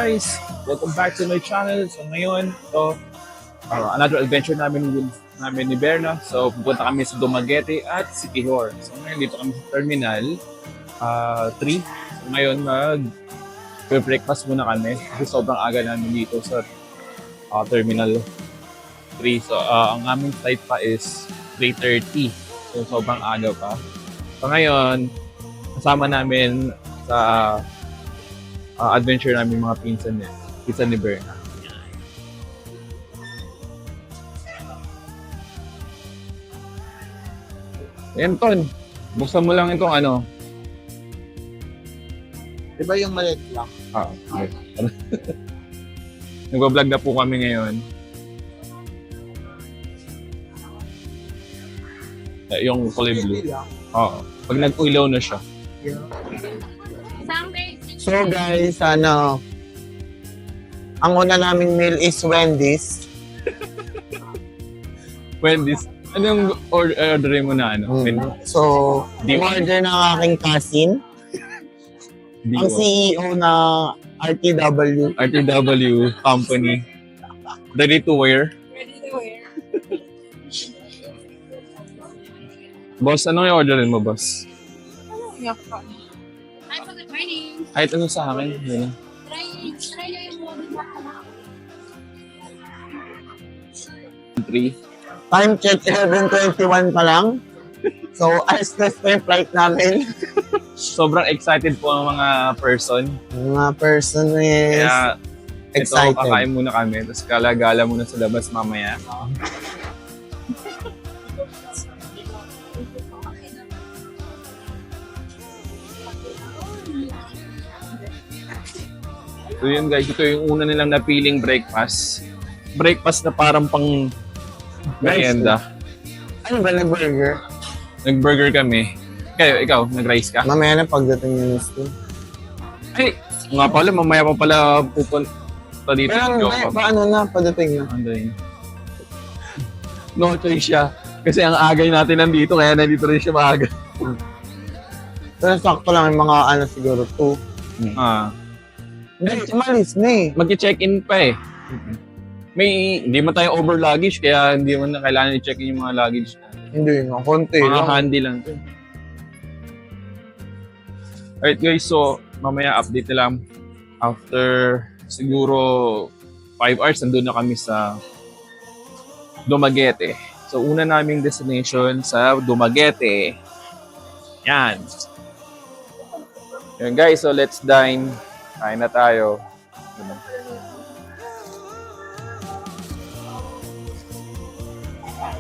guys! Welcome back to my channel. So ngayon, ito, another adventure namin ni Berna. So pupunta kami sa Dumaguete at Siquijor. So ngayon dito kami sa Terminal 3. So ngayon breakfast muna kami kasi sobrang aga namin dito sa Terminal 3. So ang aming flight pa is 3:30. So sobrang aga pa. So ngayon, kasama namin sa adventure namin mga pinsan ni Berna. Ayan, Ton. Buksan mo lang itong ano. Diba yung maliit lang? Okay. Nagbablog na po kami ngayon. Yung kulay blue. Oo. Pag nag-ilaw na siya. Yeah. So guys, ang una naming meal is Wendy's. Wendy's. Ano yung orderin mo na ano? So, order ng aking cousin. Ang CEO na RTW. RTW company. Ready to wear. Boss, anong i-orderin mo, boss? Kahit ano sa akin. Yun. Try nyo yung model na. 3. Time check 11:21 pa lang. So, alas na yung flight namin. Sobrang excited po ang mga person. Mga person is Kaya excited. ito, kakain muna kami. Tapos gala-gala muna sa labas mamaya. So yun guys, ito yung una nilang napiling breakfast. Breakfast na parang pang merienda. Ano ba nag-burger? Nag-burger kami. Kayo, ikaw, nag-rice ka? Mamaya na pagdating yung school. Ay, nga pala, mamaya pa pala pupunta dito. Pero paano na pagdating na? Anday. No choice siya. Kasi ang agay natin nandito, kaya nandito rin siya maaga. Pero sakto lang yung mga siguro 2. Hindi, malis na eh. Mag-check-in pa eh. Hindi man tayo over luggage, kaya hindi mo na kailangan i-check-in yung mga luggage. Hindi nga, konti Mga lang. handy lang. Alright guys, so mamaya update na lang. After siguro 5 hours, nandun na kami sa Dumaguete. So una naming destination sa Dumaguete. Yan. Yan guys, so let's dine. Kain na tayo.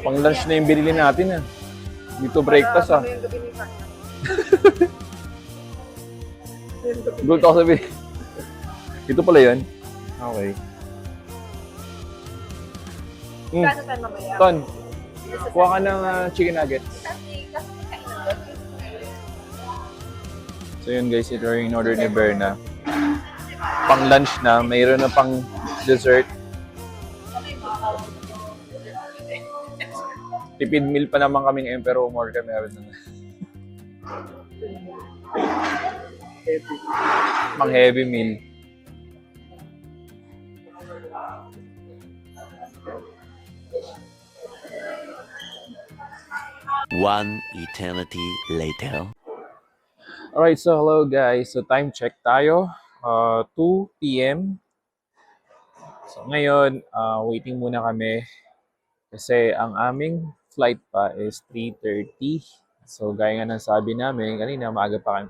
Pang lunch na yung binili natin. Dito breakfast Gulat ako sabi. Ito pala yun? Okay. Ton, kuha ka ng chicken nuggets. So yun guys, ito yung in-order ni Berna. Pang lunch na, mayroon na pang dessert. Tipid meal pa naman kami ngayon pero more kami meron na. Pang heavy meal. One eternity later. Alright, so hello guys. So time check tayo. 2 p.m. So ngayon, waiting muna kami kasi ang aming flight pa is 3:30. So gaya nga ng sabi namin, kanina maaga pa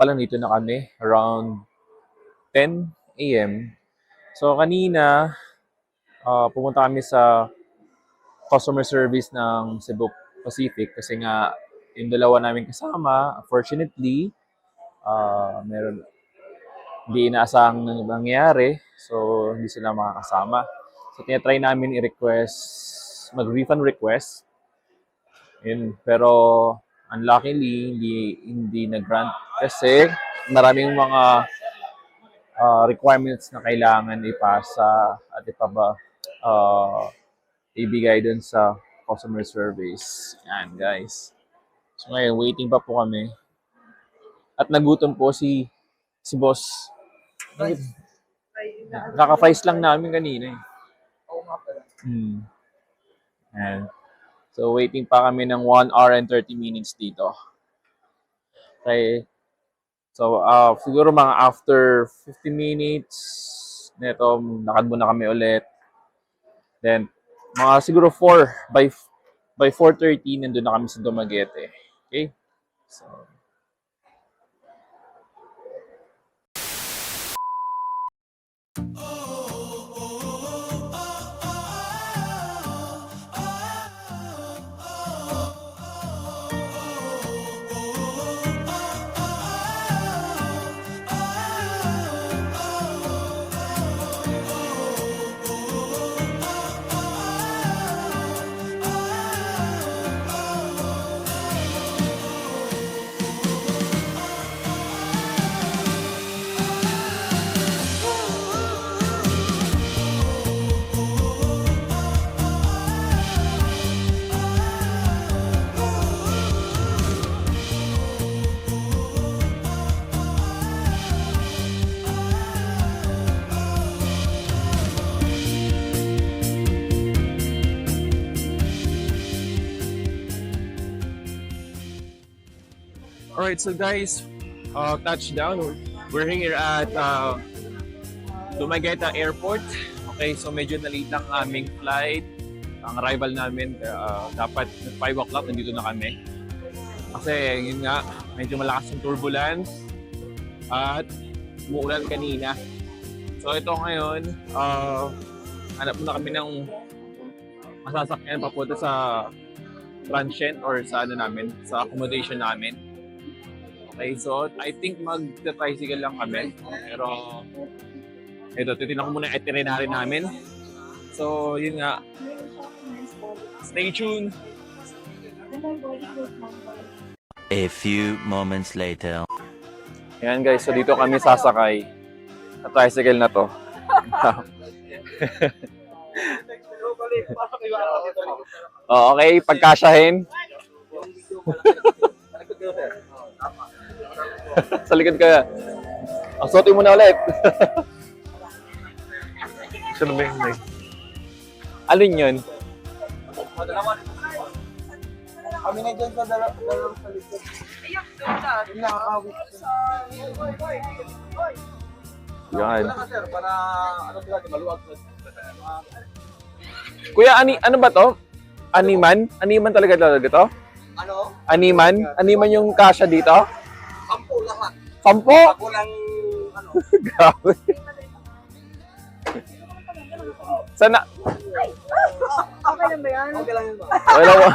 lang dito na kami, around 10 a.m. So kanina, pumunta kami sa customer service ng Cebu Pacific kasi nga yung dalawa namin kasama, unfortunately, hindi inaasahang nangyari, so hindi sila makakasama. So tinatry namin mag-refund request. Yun, pero unluckily hindi nag-grant kasi maraming mga requirements na kailangan ipasa at ibigay dun sa customer service. Yan guys. So ngayon, waiting pa po kami. At nagutom po si boss. Kaka-fries lang namin kanina eh. Ayan. So, waiting pa kami ng 1 hour and 30 minutes dito. Okay. So, siguro mga after 50 minutes, neto, lakad muna kami ulit. Then, mga siguro 4, by 4:30, nandun na kami sa Dumaguete. Okay? So, alright, so guys, touchdown. We're here at Dumaguete Airport. Okay, so medyo na-late lang ang aming flight. Ang arrival namin, dapat 5 o'clock, nandito na kami. Kasi yun nga, medyo malakas yung turbulence at umuulan kanina. So ito ngayon, hanap muna kami ng masasakyan papunta sa transient or sa ano namin, sa accommodation namin. Okay, so I think mag-tricycle lang kami. Pero ito, titignan ko muna yung itinerary namin. So, yun nga. Stay tuned. A few moments later. Yan guys, so dito kami sasakay sa tricycle na to. Oh, okay, pagkasyahin. Sa likod ka. Ang suotin mo na ulit. Sino ba yun? Alin yun? Kami na dyan sa dalawang sa likod. Nakakawit. Yan. Sir, para ano sila, maluwag. Kuya, ano ba to? Animan? Animan talaga to? Ano? Animan? Animan yung kasya dito? 10 lahat. 10? Ako lang, ano? Grabe. Sana? Okay lang ba yan? Okay lang yun ba? Wala mo.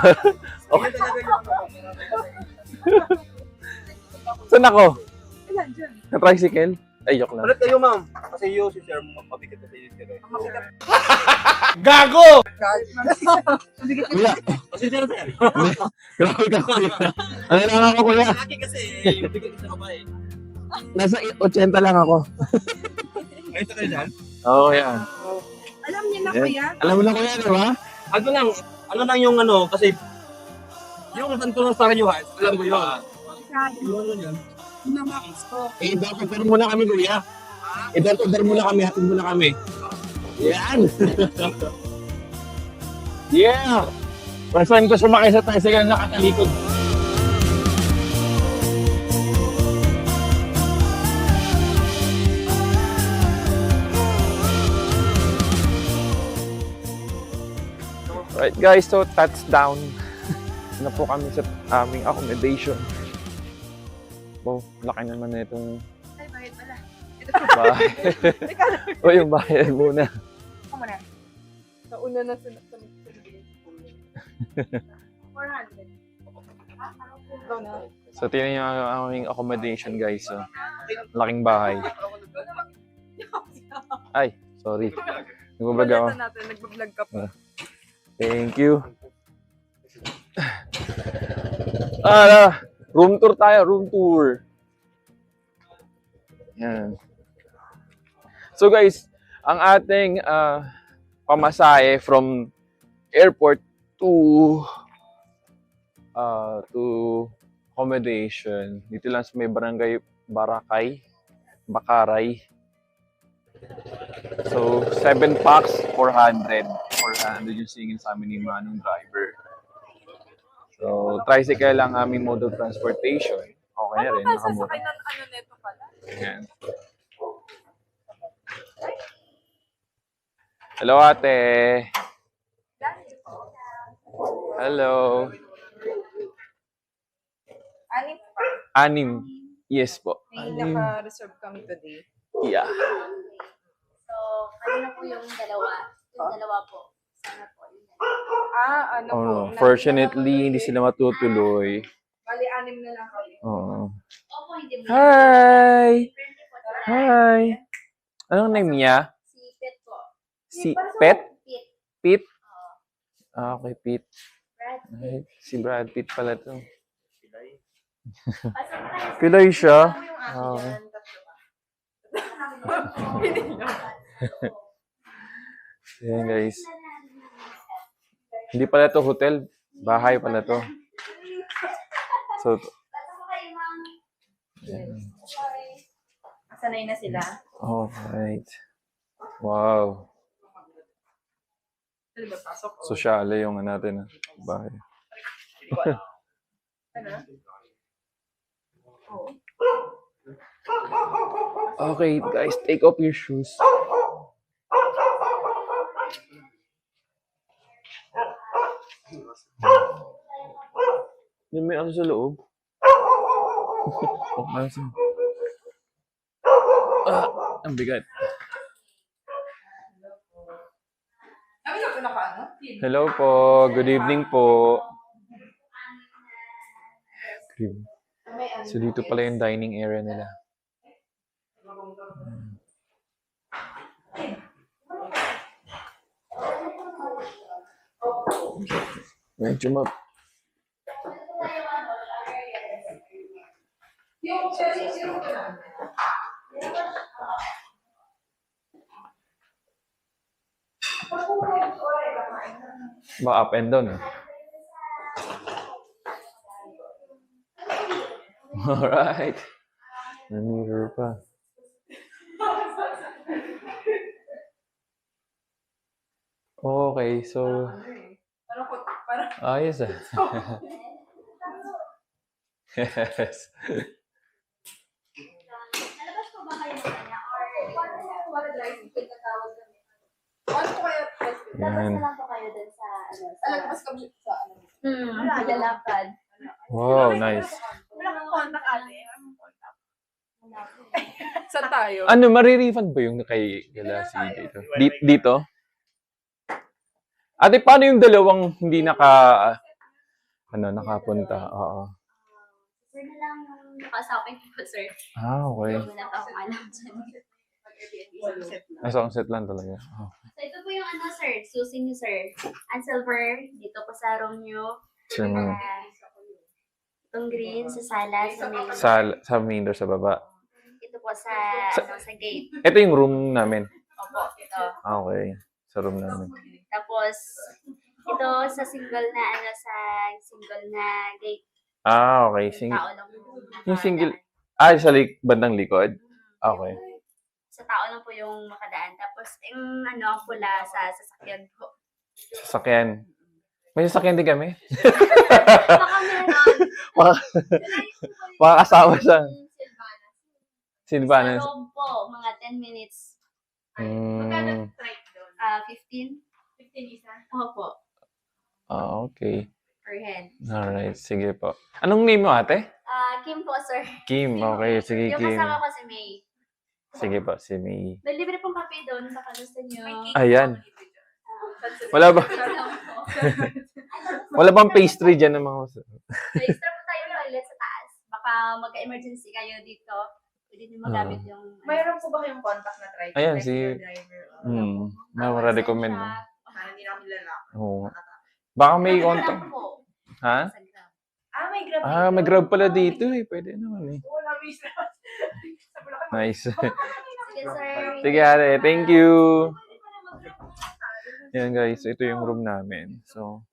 Okay talaga yun. Saan ako? Ayan, dyan. Sa tricycle? Ay, joke lang. Ulit kayo, ma'am. Kasi yung si Sir, mabigat na sa iyo. Gago! Kuya. Kasi Sir, Sir. Grabe ka, kuya. Ano lang ako, kuya? Laki kasi, mabigat ka sa kamay. Nasa 80 lang ako. Ayos na kayo dyan? Oo, yan. Alam niyo na kuya? Alam mo na, kuya, di ba? Ano lang yung ano, kasi yung santunan sa kanyo, alam ko yun. Yun yun. I-order muna kami, kuya. I-order muna kami, hatid muna kami. Yan! Yeah! First time ko sumakay sa tricycle na nakatalikod. Right guys, so touchdown na po kami sa aming accommodation. Oh, laki naman na itong Ay, bakit pala? bahay. O yung bahay muna. Ako muna. Nauna na sa 400. Ikaw na. So tingnan nyo ang aming accommodation guys. So, laking bahay. Ay, sorry. Nag-vlog ako. natin, nag-vlog ka pa. Thank you. Room tour tayo, room tour. Yan. So guys, ang ating pamasahe from airport to accommodation dito lang sa may barangay Bakaray. So, 7 packs, 400. 400 yung singil sa amin ni Manong driver. So, tricycle lang aming mode of transportation. Okay na rin, nakamura. Sasakay ng ano neto pala. Ayan. Hello, ate. Hello. Anim pa. 6. Yes po. May 6. naka-reserve kami today. Yeah. So, kanina po yung dalawa. Yung dalawa po. Sana po. Yung Ano po. Oh, fortunately, hindi sila matutuloy. Bali, anim na lang kami. Oo. Opo, hindi mo. Hi! Friendly po sila. Hi! Anong name niya? Si Pet po. Si Pet? Pit. Pete? Ah, okay, Pete. Brad. Ay, si Brad Pitt pala to. Pasok tayo. Pilay siya. Ano yung akin Oo. yan? Tatlo ba? Ayan, guys. Hindi pala to hotel. Bahay pala to. So, Pasok po kayo, ma'am. ayan. Sanay na sila. Alright. Wow. Sila ba pasok? Sosyale yung natin. Bahay. Ano? Okay, guys. Take off your shoes. May ano sa loob? Oh, ano sa... ang bigat. Kami na po naka-ano? Hello po. Good evening po. May ano? So, dito pala yung dining area nila. Medyo map. Yung Ba up and down. Eh. Alright. Mirror pa. Okay, so... Parang Ayos ah. Yes. Nalabas po ba kayo sa kanya? Or tatawag kami? ano po kaya? Labas Yan. na lang po kayo dun sa ano. Sa Alagpas kami sa ano. lalakad. Wow, nice. Wala kang contact ate. Wala kang contact. Saan tayo? Ano, marirefund ba yung kay Gala si dito? Dito? Ate, paano yung dalawang hindi nakapunta? Oo. Sir na lang yung nakausapin ko, sir. Ah, okay. Wala pa akong alam dyan. Nasa ang set lang talaga. Oh. So, ito po yung ano, sir. Susi niyo, sir. Ang silver, dito po sa room niyo. Sa, Itong green sa sala, sa main. sa main door sa baba. Ito po sa, sa gate. Ito yung room namin. Opo, ito. Ah, okay. Sa room namin. Tapos, ito sa single na, sa single na gate. Ah, okay. Tao lang po. Yung single... Ah, sa bandang likod? Okay. Sa tao lang po yung makadaan. Tapos, yung ang pula sa sasakyan po. Sasakyan. May sasakyan din kami. Baka meron. Baka kasama sa Silvana. Silvana. Sa loob po, mga 10 minutes. Mm, Strike doon. 15? 15 isa. Opo, okay. per head. Alright, sige po. Anong name mo, ate? Kim po, sir. Kim. Okay, sige, Yung Kim. kasama ko si May. Sige po, si May. May libre pong kape doon, baka gusto nyo. Ayan. Wala ba? Wala bang pastry dyan ng mga... May extra po tayo toilet sa taas. Baka magka-emergency kayo dito. Pwede nyo magamit yung... Mayroon po ba kayong contact na driver? Ayan, Like si- your driver? Mara-recommend mo. Sana hindi namin lalaki. Oo. Baka may contact. po. Ha? Sa Grab. May grab dito. Ah, may grab pala dito eh. Pwede naman eh. Wala, miss na. Sa Bulacan. Nice. Sige, sir. Sige, ate. Thank you. Yan guys, ito yung room namin. So,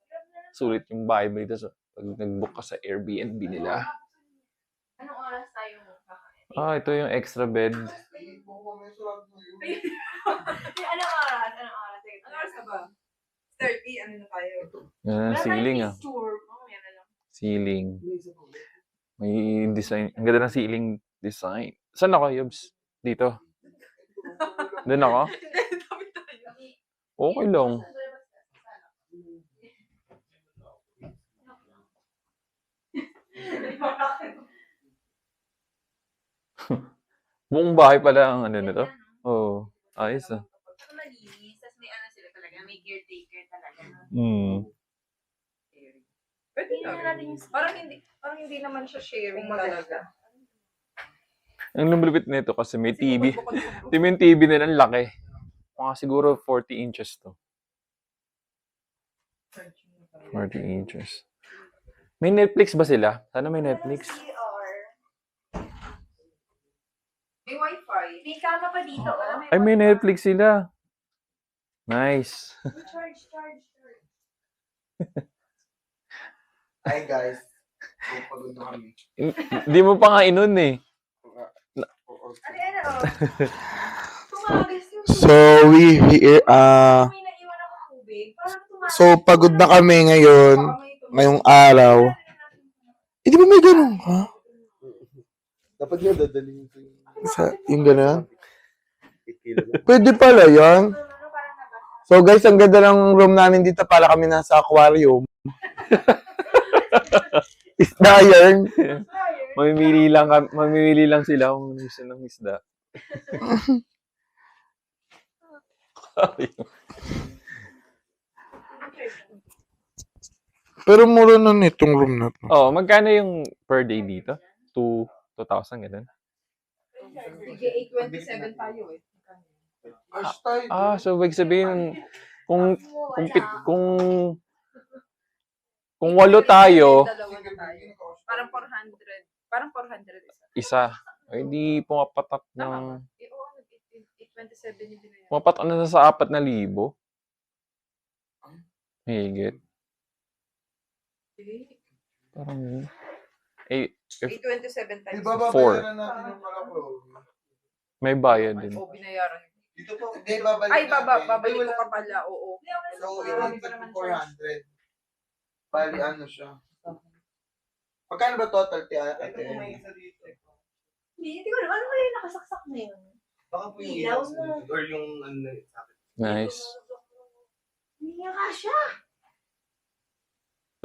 sulit yung vibe dito sa pag nag-book ka sa Airbnb nila. Anong oras tayo kakain? Ah, ito yung extra bed. Anong oras? Anong oras? Anong oras na ba? 30, ano na tayo? Yan, ceiling ah. Picture. Yan na lang. Ceiling. May design. Ang ganda ng ceiling design. Saan ako, Yobs? Dito. Doon ako? Hindi, tabi tayo. Okay lang. Buong bahay pala ang ano nito. Oo. Ayos ah. Malinis. Tapos may ano sila talaga. May caretaker talaga. Pwede na. Parang hindi naman siya sharing talaga. Ang lumulupit nito kasi may TV. Yung TV nila ang laki. Mga siguro 40 inches to. 40 inches. May Netflix ba sila? Sana may Netflix. May wifi. May kama pa dito. Ay, may Netflix sila. Nice. Charge. Hi guys. Pagod na kami. Hindi mo pa nga inon eh. Ano? Tumagas yung So, we here, may naiwan ako tubig. Parang tumagas. so pagod na kami ngayon, ngayong araw. Eh, di ba may ganun, ha? Dapat nga dadalhin ko Yung ganun? Pwede pala yan. So guys, ang ganda ng room namin dito, para kami nasa aquarium. Isda yan. Mamimili lang sila kung gusto ng isda. Pero mura na nitong room na to. Oh, magkano yung per day dito? 2,000 ganun. Sige, 827 tayo eh. So ibig sabihin kung walo tayo, Dalawa na tayo. Parang 400. Parang 400 isa. isa. Ay di pumapatak ng 827 yung binayan. pumapatak na sa 4,000. Higit. Parang eh, if 827 times. Di ba Four. babayaran natin yung malako? may bayad din. O, binayaran. Dito po, hindi, babalik Ay, natin. babalik Wala. ko pa pala. Oo. So, it is 400. Bali, ano siya. Magkano ba total, Tia? Hindi ko alam. Ano kaya yung nakasaksak na yun? Baka po yung Ilaw ilaw na. or yung ano sa akin. Nice. Hindi nga kasya.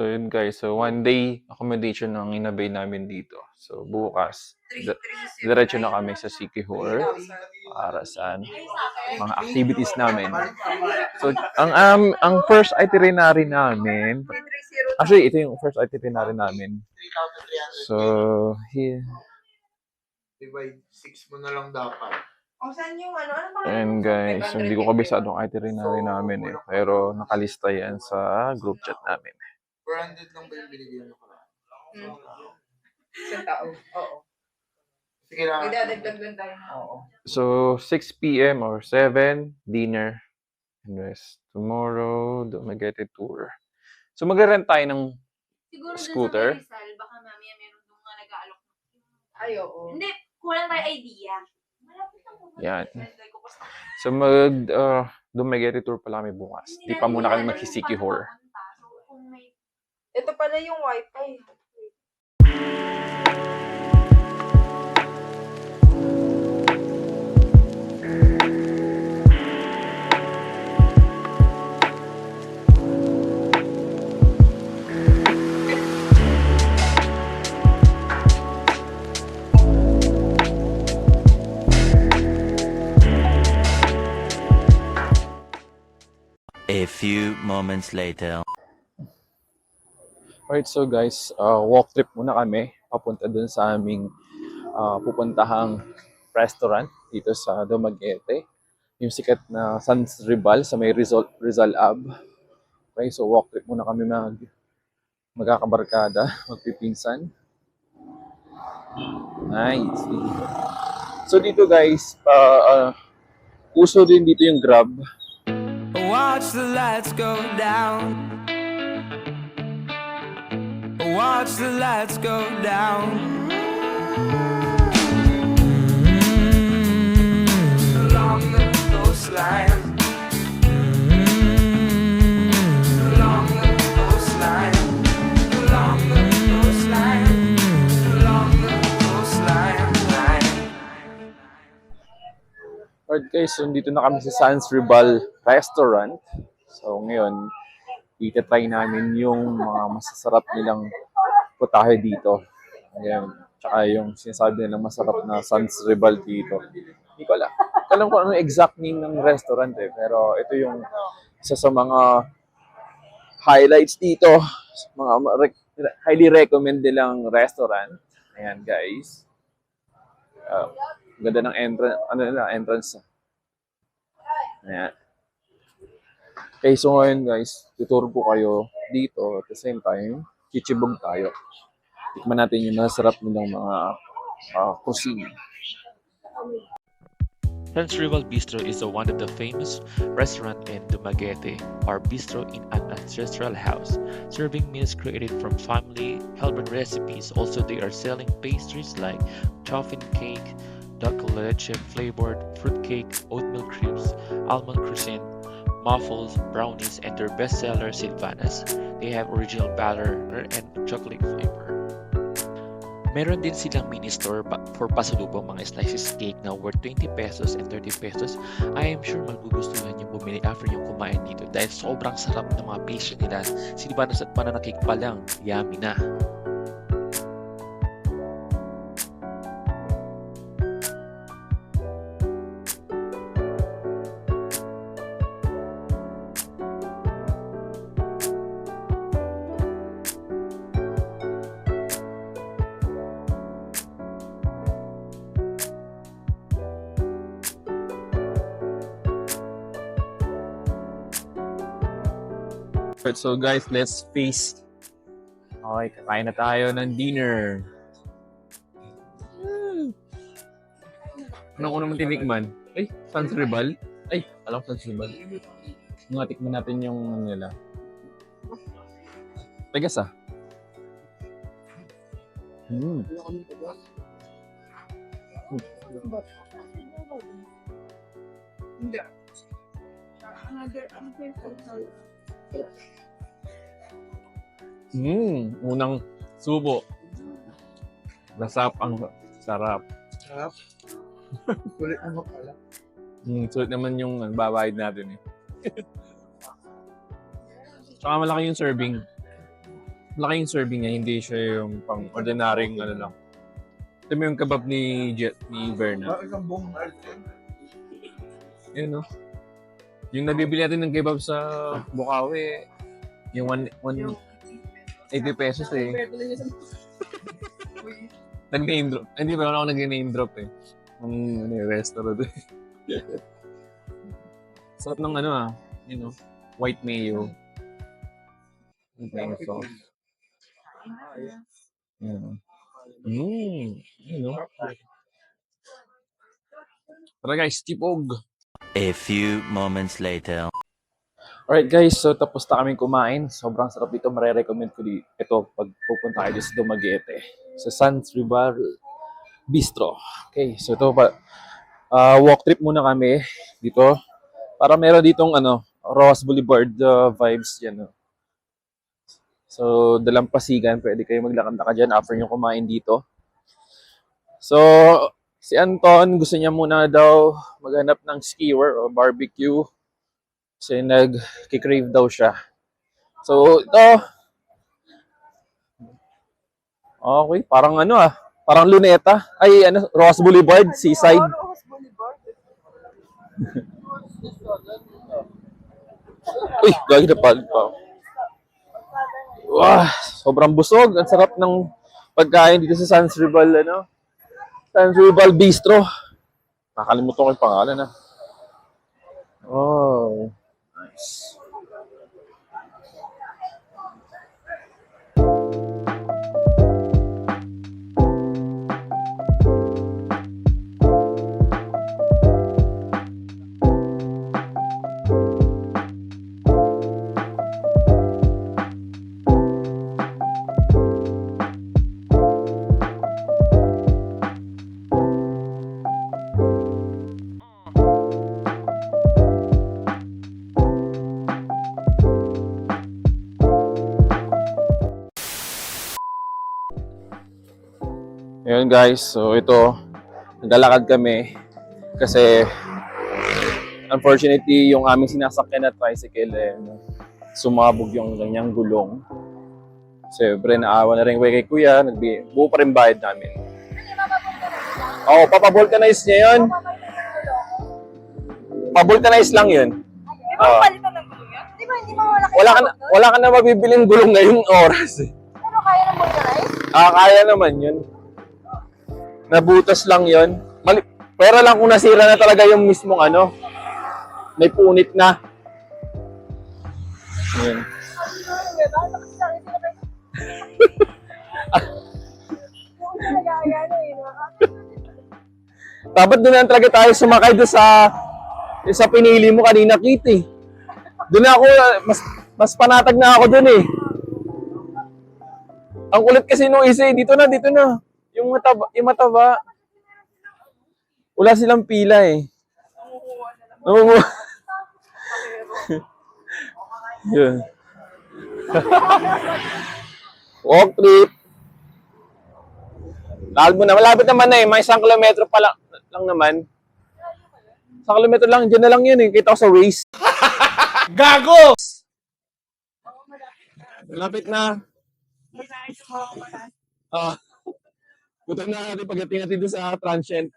So yun guys, so one day accommodation ang inabay namin dito. So bukas, diretso na kami sa Sikihor para sa mga activities namin. So ang first itinerary namin, actually ito yung first itinerary namin. 3,300. So here, Divide 6 mo na lang dapat. O, saan yung ano? Ano ba? and guys, so, hindi ko kabisado ang itinerary namin eh. Pero nakalista yan sa group chat namin. 400 lang ba yung binigyan mo ko? Isang tao. Oo. Sige lang. May dadagdag lang tayo. Oo. So 6 p.m. or 7, dinner and rest. Tomorrow, Dumaguete tour. So mag-rent tayo ng Siguro Scooter? dun sa May Rizal, baka mamaya meron doon nga nag-aalok. Ay, oo. Hindi, kulang tayo idea. Malapit lang po. Yan. Mental ko pa. So Dumaguete tour pala kami bukas. Di pa muna kami mag-Sikihor. So, kung may Ito pala yung wifi. A few moments later. Alright, so guys, walk trip muna kami papunta dun sa aming pupuntahang restaurant dito sa Dumaguete. Yung sikat na Sans Ribal sa may Rizal Ab. Okay, so walk trip muna kami magkakabarkada, magpipinsan. Nice. So dito guys, uso din dito yung Grab. Watch the lights go down. Watch the lights go down. Along the Guys, so dito na kami sa Sans Ribal Restaurant. So ngayon, itatry namin yung mga masasarap nilang putahe dito. Ayan. Tsaka yung sinasabi nilang masarap na Sans Ribal dito. Hindi ko alam. Hindi ko alam kung ano exact name ng restaurant eh. Pero ito yung isa sa mga highlights dito. Mga highly recommend nilang restaurant. Ayan guys. Ganda ng entrance. Ayan. Okay, so ngayon guys, tuturo ko kayo dito at the same time, chichibog tayo. Tikman natin yung masarap nilang mga cuisine. Sans Rival Bistro is one of the famous restaurant in Dumaguete, or bistro in an ancestral house, serving meals created from family heirloom recipes. Also, they are selling pastries like toffee cake, duck leche flavored fruit cake, oatmeal crepes, almond croissant, muffles, brownies, and their bestseller Silvanas. They have original butter and chocolate flavor. Meron din silang mini store for pasalubong mga slices cake na worth 20 pesos and 30 pesos. I am sure magugustuhan yung bumili after yung kumain dito dahil sobrang sarap ng mga pastry nila. Silvanas at banana cake pa lang, yummy na. Right, so guys, let's feast. Okay, kakain na tayo ng dinner. Anong unang tinikman? Ay, Sans Ribal? Ay, alam ko Sans Ribal. Mga tikman natin yung ano nila. Tegas ah. Hindi. Unang subo. Lasap ang sarap. Sarap. Kulit mo pala. Sulit naman yung babayad natin eh. Tsaka malaki yung serving. Malaki yung serving niya, hindi siya yung pang ordinaryong ano lang. Ito mo yung kebab ni Verna. Isang buong market. Yun no? Yung nabibili natin ng kebab sa Bukawi, yung 180 pesos eh. Nag-name drop. Hindi ba ako nag-name drop eh. Ang restaurant eh. Sarap ng white mayo. White mayo sauce. Tara guys, tipog! A few moments later. Alright guys, so tapos na kaming kumain. Sobrang sarap dito. Mare-recommend ko ito pag pupunta kayo sa Dumaguete. Sa Sans Ribal Bistro. Okay, so ito pa. Walk trip muna kami dito. Para meron ditong Rojas Boulevard vibes yan. So, Dalampasigan. Pwede kayo maglakad-lakad dyan after nyo kumain dito. So, si Anton, gusto niya muna daw maghanap ng skewer o barbecue. Kasi nag-crave daw siya. So, ito. Okay, parang parang Luneta. Ay, Rojas Boulevard, Seaside. Uy, gagi na pa. Wow, sobrang busog. Ang sarap ng pagkain dito sa Sans Ribal, Sans Ribal Bistro. Nakalimutan ko yung pangalan, Oh, nice. Ayun guys, so ito, naglalakad kami kasi Unfortunately, yung aming sinasakyan na tricycle, sumabog yung kanyang gulong. Siyempre, naawa na rin kay kuya, buo pa rin bayad namin. Oo, papavulcanize niya yun. Pa-vulcanize lang yun. Di ba palitan ng gulo yun? Di ba hindi mo malaki? Wala ka na mabibiling gulong ngayong oras eh. Pero kaya ng vulcanize? Kaya naman yun. Nabutas lang yun. Pero lang kung nasira na talaga yung mismong ano, may punit na. Yun. Dapat doon na talaga tayo sumakay doon sa pinili mo kanina, Kitty. Doon ako, mas panatag na ako doon eh. Ang kulit kasi nung isa eh, dito na. Yung mataba. Wala silang pila eh. Nangunguha. Yun. Walk trip. Lahal mo na. Malapit naman na eh. May 1 kilometro pa lang naman. 1 kilometro lang. Diyan na lang yun eh. Kita ko sa Waze. Gago! Malapit na. Gutom na natin pagdating natin doon sa transient.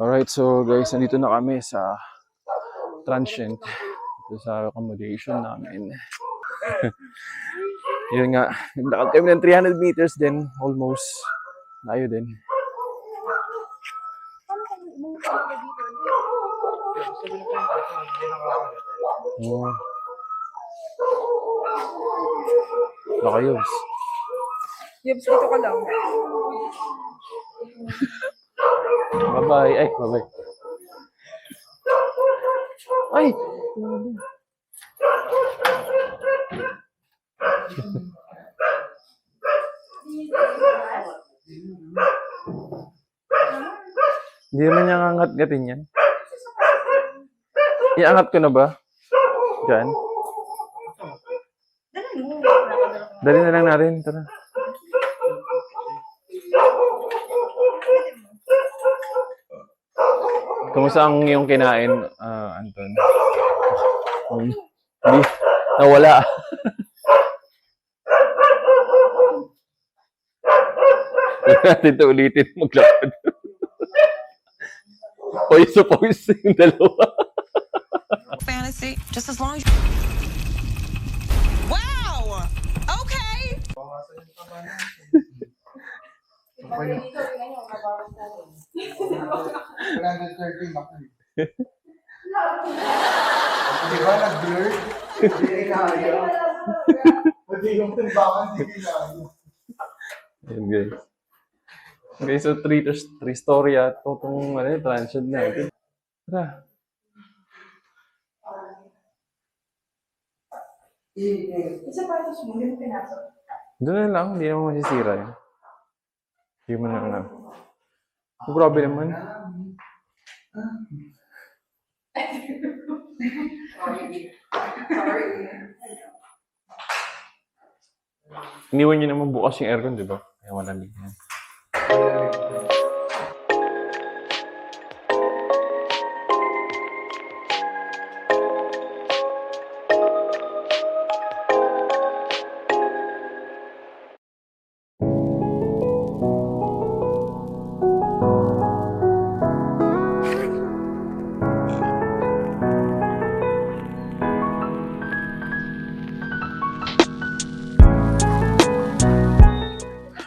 Alright, so guys, nandito na kami sa transient. Ito sa accommodation namin. Yun nga, naglakad kami ng 300 meters din, almost. Layo din. Oh. Nakayos. Yabs, dito ka lang. Bye-bye. Ay, bye-bye. Ay! Hindi naman niya angat-gatin yan. Iangat ko na ba? Diyan. Dali na lang natin. Tara. Kumusta ang iyong kinain, Anton? Hindi. Nawala. Hindi natin ito ulitin maglakad. Pawis yung dalawa. Fantasy, just as long as Wow! Okay! 113 ako eh. Di ba nag-blur? Hindi kaya. Hindi yung timbangan, hindi kaya. Ayun guys. Okay, so 3 story at itong transient natin. Tara. Isa pa ito sumunod yung pinasok. Doon na lang, hindi naman masisira yun. Hindi mo na alam. Oh, grabe naman. Iniwan niyo naman bukas yung aircon, di ba? Kaya malamig yan.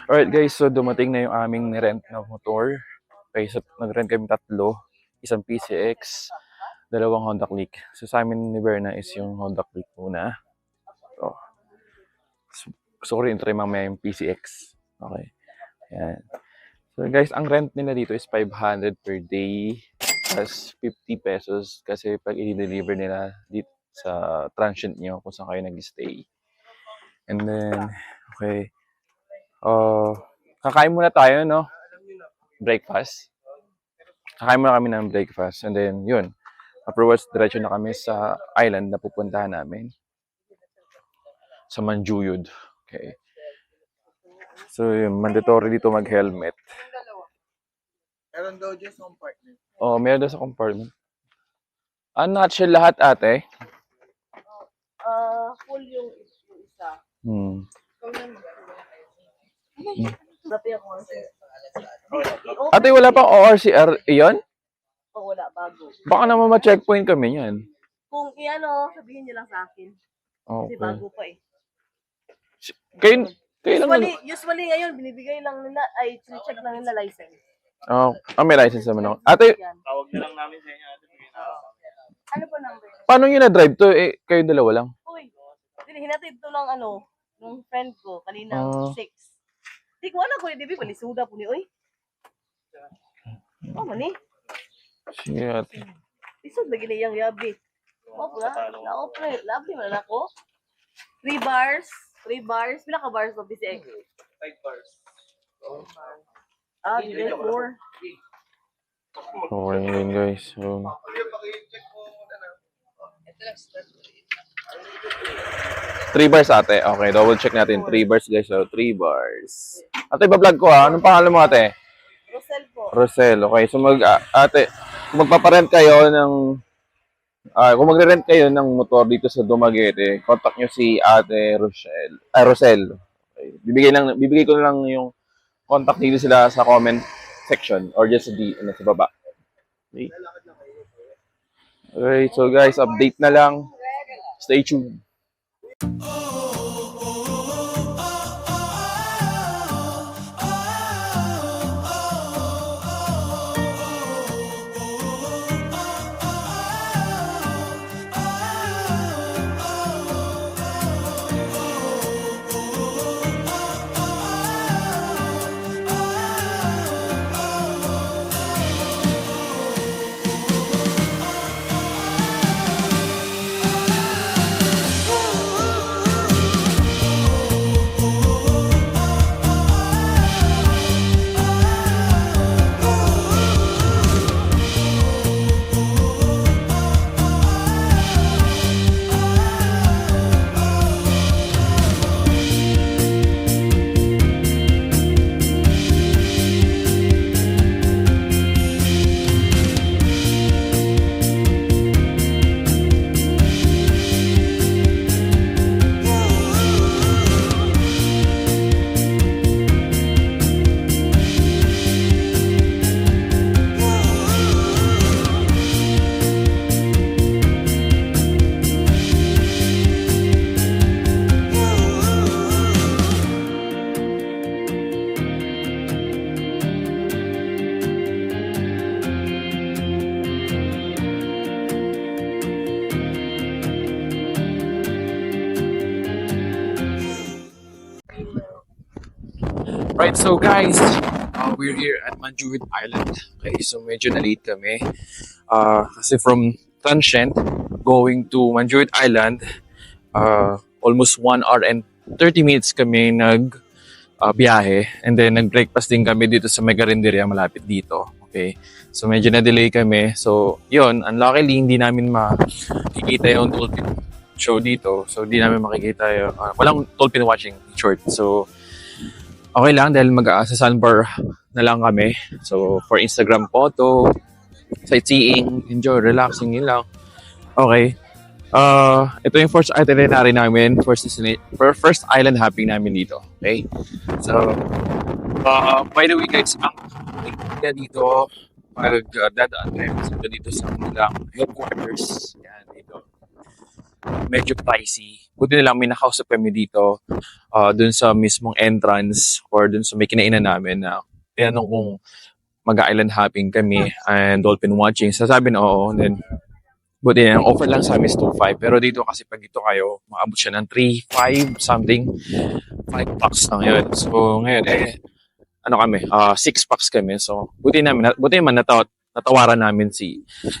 Alright guys, so dumating na yung aming nirent na motor. Okay, so nag-rent kami 3. Isang PCX, 2 Honda Click. So sa amin ni Berna is yung Honda Click muna. So, gusto ko rin try mamaya yung PCX. Okay. Yan. So guys, ang rent nila dito is 500 per day plus 50 pesos kasi pag i-deliver nila dito sa transient nyo kung saan kayo nag-stay. And then, okay. Kakain muna tayo, no? Breakfast. Kakain muna kami ng breakfast. And then, yun. Afterwards, diretso na kami sa island na pupuntahan namin. Sa Manjuyud. Okay. So, yun. Mandatory dito mag-helmet. Meron daw dyan sa compartment. Oh, meron daw sa compartment. Nutshell lahat, ate. Full yung isa. Hmm. Sabi ako. Ate, wala pang ORCR iyon? Oh, wala, bago. Baka naman ma-checkpoint kami yan. Kung iano, sabihin niyo lang sa akin. Kasi Okay. bago pa eh. Kayo lang Usually ngayon, binibigay lang nila, ay check lang nila license. may license naman ako. Ate, Yan. Ano po number? paano nyo na-drive to? Kayo dalawa lang. Uy, hinatid to ng ng friend ko, kanina, Ah. 6. Di ko alam ko, di ba, palisuda po ni, uy. Mani. Sige, ate. Isod lagi na iyang yabi. Wala. Na-operate. Labi man ako. 3 bars. 3 bars. Pila ka bars ba, BCX? 5 bars. Ah, di 4. Okay, yun guys. So, Paki-check mo muna na. 3 bars ate. Okay, double check natin. 3 bars guys. So, 3 bars. Ate, bablog ko ha. Anong pangalan mo ate? Rosel po. Rosel. Okay, so ate, kung magpaparent kayo ng kung magre-rent kayo ng motor dito sa Dumaguete, contact nyo si Ate Rosel. Okay. Bibigay ko na lang yung contact dito sila sa comment section or just sa baba. Okay. Okay, so guys, update na lang. Stay tuned. Right, so guys, we're here at Manjuyud Island. Okay, so medyo na-late kami. Kasi from Transient going to Manjuyud Island, almost 1 hour and 30 minutes kami biyahe. And then nag-breakfast din kami dito sa Megarenderia malapit dito. Okay, so medyo na-delay kami. So yun, unluckily hindi namin makikita yung dolphin show dito. So di namin makikita yung, walang dolphin watching short. So okay lang dahil sa sandbar na lang kami. So, for Instagram photo, sightseeing, enjoy, relaxing, yun lang. Okay. Ito yung first itinerary namin, first island hopping namin dito. Okay? So, by the way guys, ang idea dito, dadaan tayo dito sa kanilang headquarters. Yan, dito. Medyo pricey. Buti na lang may nakausap kami dito dun sa mismong entrance or dun sa may kinainan namin na tinanong kung mag-island hopping kami and dolphin watching. Sasabi na oo. And then, Buti na, ang offer lang sa amin is 2.5. Pero dito kasi pag dito kayo, maabot siya ng 3.5 something. 5 packs lang yun. So ngayon, ano kami, 6 packs kami. So buti naman natawaran namin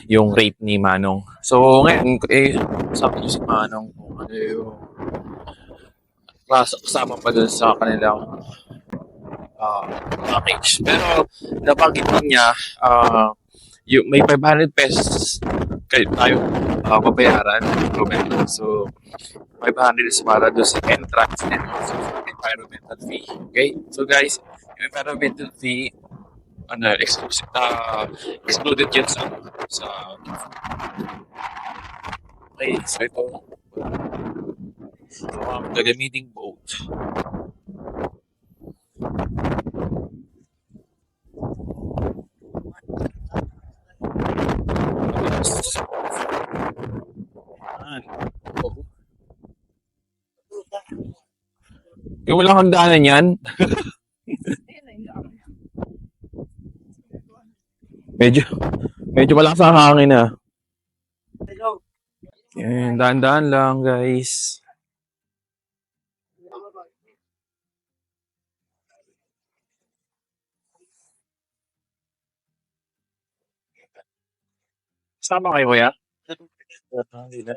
yung rate ni Manong. So ngayon, sabi ko si Manong kung ano yung kasama pa dun sa kanilang package. Pero nabanggit din niya, may 500 pesos tayo babayaran. So 500 is para doon sa entrance and also sa environmental fee. Okay? So guys, yung environmental fee, excluded yun sa okay, so ito gagamiting boat. Yung walang hagdanan yan. Medyo malakas ang hangin na. Yan, daan-daan lang guys. Sama kayo kuya? Hindi na.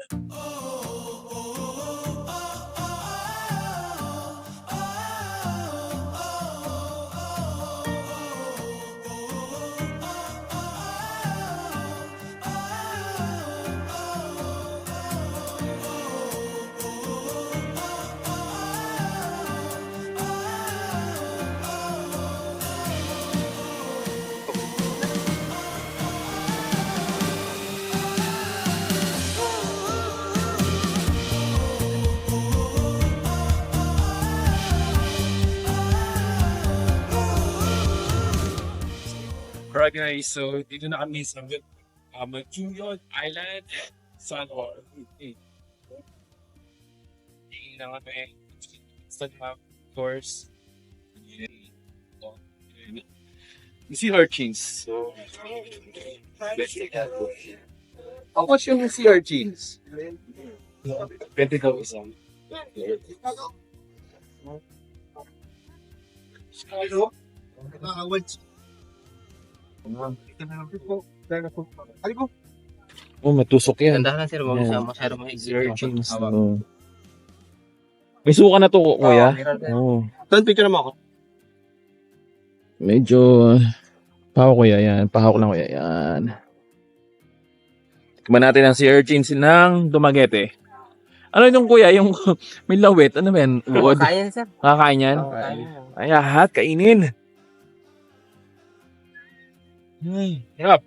Alright guys, so dito na kami sa Maguyon Island, San Juan. Tingin na kami, San Juan, of course. You see urchins, so how much yung sea urchins? 20,000. Oh, matusok yan. Tanda na sir, masyado mahigit. May suka na to, kuya. Oh. Saan picture mo ako? Medyo pahawak kuya yan. Pahawak lang kuya yan. Tikman natin ang sea urchins ng Dumaguete. Ano yung kuya? Yung may lawit. Ano ba yan? Uod? Kakain sir. Kakain yan? Ay, ahat. Kainin. Hirap.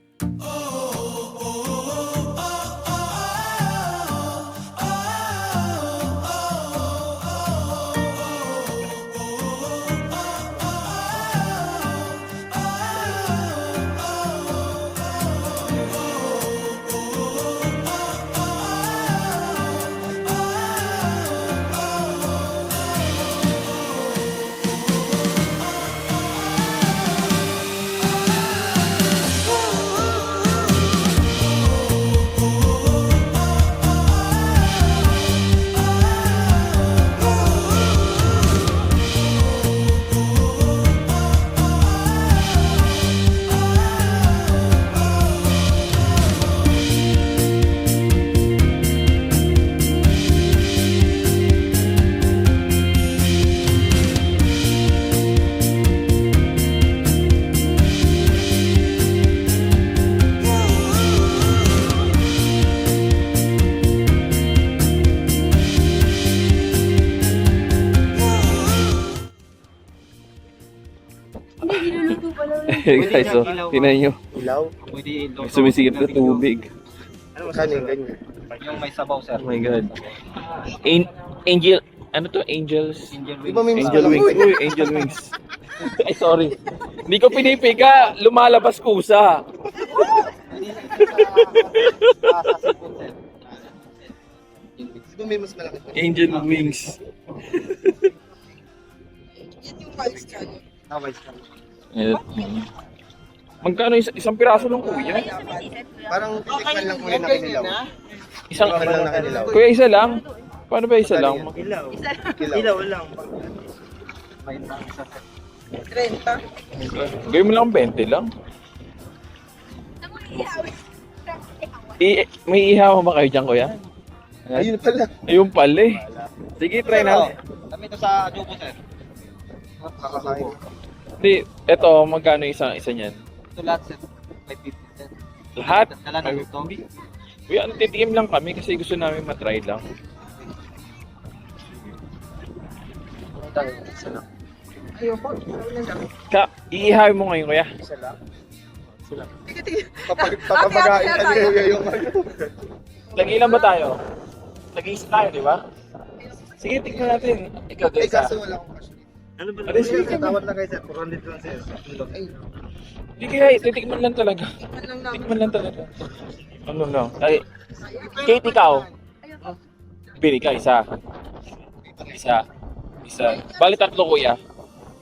Guys, so, tingnan nyo. Ilaw? Pwede ilaw. Sumisikip na tubig. Ano masyado yung ganyan? Yung may sabaw sir. Oh my God. Angel, ano to? Angels? Iba may Angel wings. Uy, angel wings. Ay, sorry. Hindi ko pinipika. Lumalabas kusa. Iba may mas malaki. Angel wings. Yan yung wild straw. Naway sir. Magkano isang piraso ng kuya? Parang titikman lang kuya na kinilaw. Isang Titikman lang na kinilaw. Kuya, isa lang? Paano ba isa lang? Kilaw. Kilaw lang. Gawin mo lang 20 lang. May ihaw ba kayo dyan, kuya? Ayun pala. Ayun pala eh. Sige, try natin. Kami ito sa adobo, sir. Kakasain. Hindi, eto, magkano isa niyan? Ito lahat, sir. 550, sir. Lahat? Dala na ito. Kuya, titikim lang kami kasi gusto namin matry lang. Iihawin mo ngayon, kuya. Papapagain ka niya yung Nag-ilan ba tayo? Nag-iisa tayo, di ba? Sige, tignan natin. Ikaw, Eh, guys, kaso wala akong cash. Ano ba? Ano, sige. Tawad lang kayo, sir. 400 lang, sir. Hindi kaya, titikman lang talaga. Titikman lang talaga. Ano lang. Ay, Kate, ikaw. Bili ka, isa. Bali, tatlo, kuya.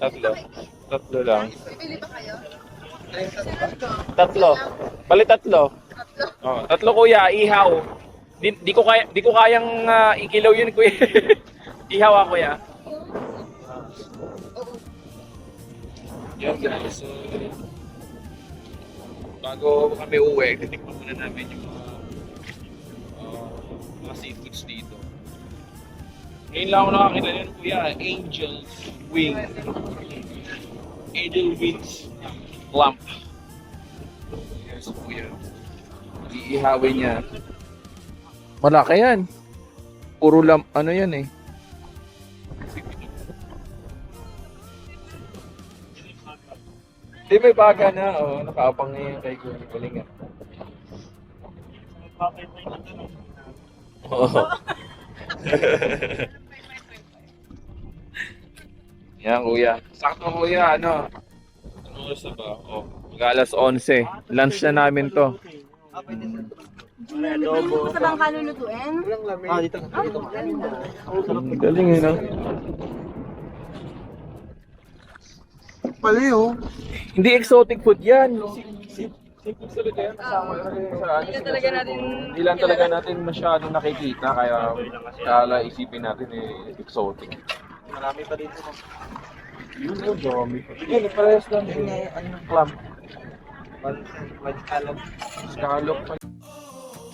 Tatlo lang. Tatlo. Bali, tatlo. Oh, tatlo, kuya. Ihaw. Di ko kayang ikilaw yun, kuya. Ihaw ako, kuya. Yan, guys. So, bago kami uwi, titikman muna namin yung mga seafoods dito. Ngayon lang ako nakakita yun, kuya. Angel's Wing. Angel Wings Lamp. Yes, kuya. Iihawin niya. Malaki yan. Puro lamp, ano yan eh. Di may baga na, oh. Nakaapang na yan kay Kuya Kulingan. Oo. Yan, kuya. Sakto, kuya, ano? Ano oras na ba? Oh, mag-alas 11. Lunch na namin to. Sa bang kalulutuin? Ah, dito. Galing eh, no? Pali, oh. Hindi exotic food yan. Seafood talaga yan. Kasama sa hindi lang talaga natin masyadong nakikita. Kaya isipin natin eh, exotic. Marami pa dito. Yun mo, dami. Yan, parehas lang. Anong clam? Scallop.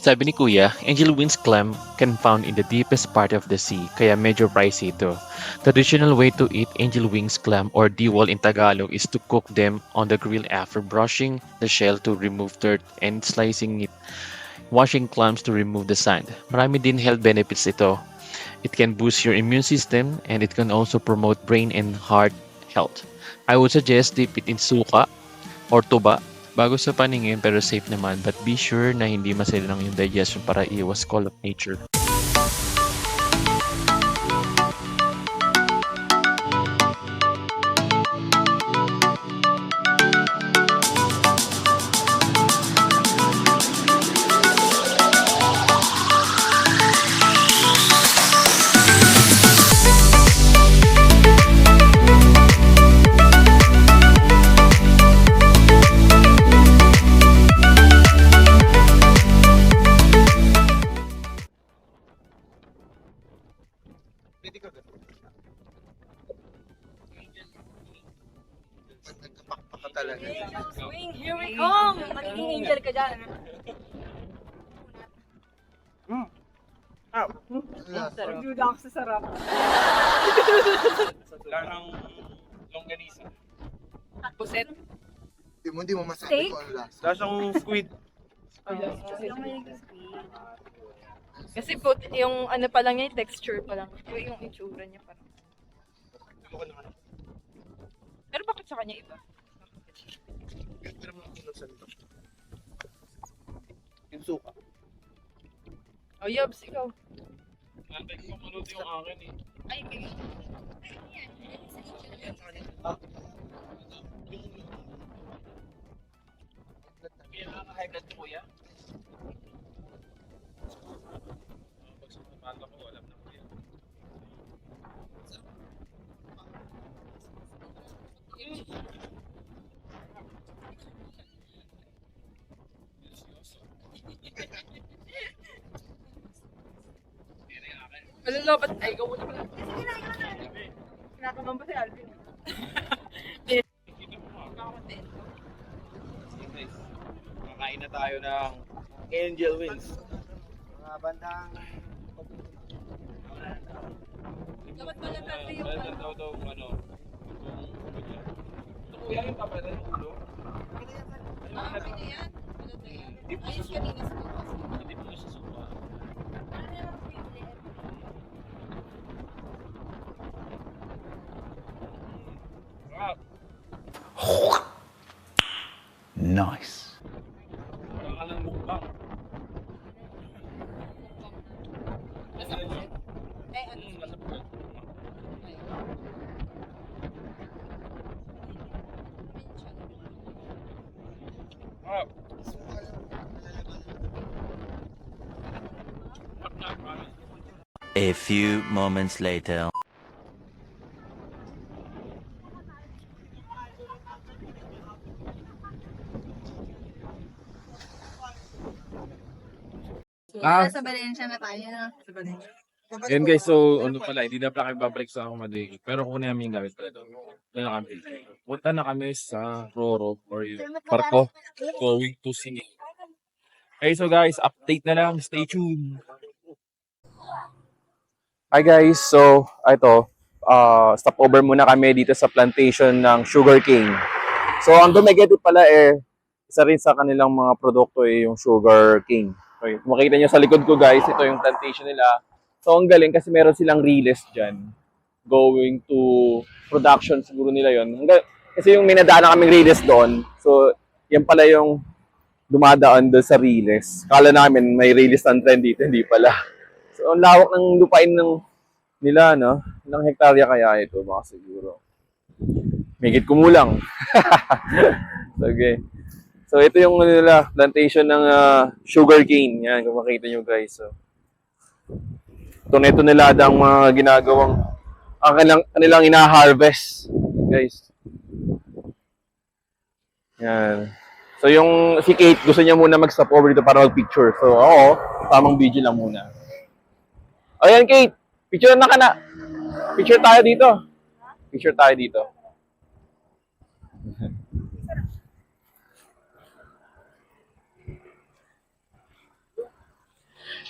Sabi ni Kuya, Angel Wings clam can found in the deepest part of the sea, kaya medyo pricey ito. Traditional way to eat angel wings clam or diwal in Tagalog is to cook them on the grill after brushing the shell to remove dirt and slicing it, washing clams to remove the sand. Marami din health benefits ito. It can boost your immune system and it can also promote brain and heart health. I would suggest dip it in suka or tuba bago sa paningin pero safe naman, but be sure na hindi masilang yung digestion para iwas call of nature. Pwede ka ganun. Nagkapakpak ka talaga. Swing, here we come! Magiging angel ka dyan. Nagduda ako sa sarap. Larang longganisa. Puset? Hindi mo masabi Steak? kung ano lasa. Lasang squid. Kasi po, yung ano pa lang niya, yung texture pa lang. Yung itsura niya parang. Pero bakit sa kanya iba? Yung suka. Oh, Yobs, ikaw. Nantay ko manood yung akin eh. Ay, okay. Kaya nakaka-high blood ko, kuya. Pag sa pamata ko, alam na kuya. Hello, ba't ay, ikaw muna pala. Kinakabahan ba si Alvin? Kakain na tayo ng Angel Wings. Mga bandang... Dapat pala pala yung Ano? Ito kuya yung papel ng ulo. pwede yan. Ayos kanina sa bukas. Hindi mo siya suka. Nice. Wala ka lang mukbang. Nasa puwet. Ah. A few moments later. Nasa Valencia na tayo na. Ayun guys, so ano pala, hindi na pala kami babalik sa Accommodation. Pero kukunin namin yung gamit pala doon. Doon na kami. Punta na kami sa Roro or yung Parko going to Sini. Okay, so guys, update na lang. Stay tuned. Hi guys, so ito, stopover muna kami dito sa plantation ng sugarcane. So ang Dumaguete pala isa rin sa kanilang mga produkto yung sugarcane. Okay, kung makita nyo sa likod ko guys, ito yung plantation nila. So ang galing kasi meron silang release dyan. Going to production siguro nila yon. Kasi yung minadaan na kaming release doon. So yan pala yung dumadaan doon sa release. Kala namin may release ng trend dito, hindi pala. So ang lawak ng lupain nila, no? Ilang hektarya kaya ito? Baka siguro. Higit kumulang. Okay. So ito yung nila, plantation ng sugarcane. Yan, kung makita nyo guys. So, ito nila ang mga ginagawang kanilang ina-harvest. Guys. Yan. So yung si Kate, gusto niya muna mag-stop over dito para mag-picture. So ako, tamang video lang muna. Ayan Kate, picture na ka na. Picture tayo dito. Picture tayo dito.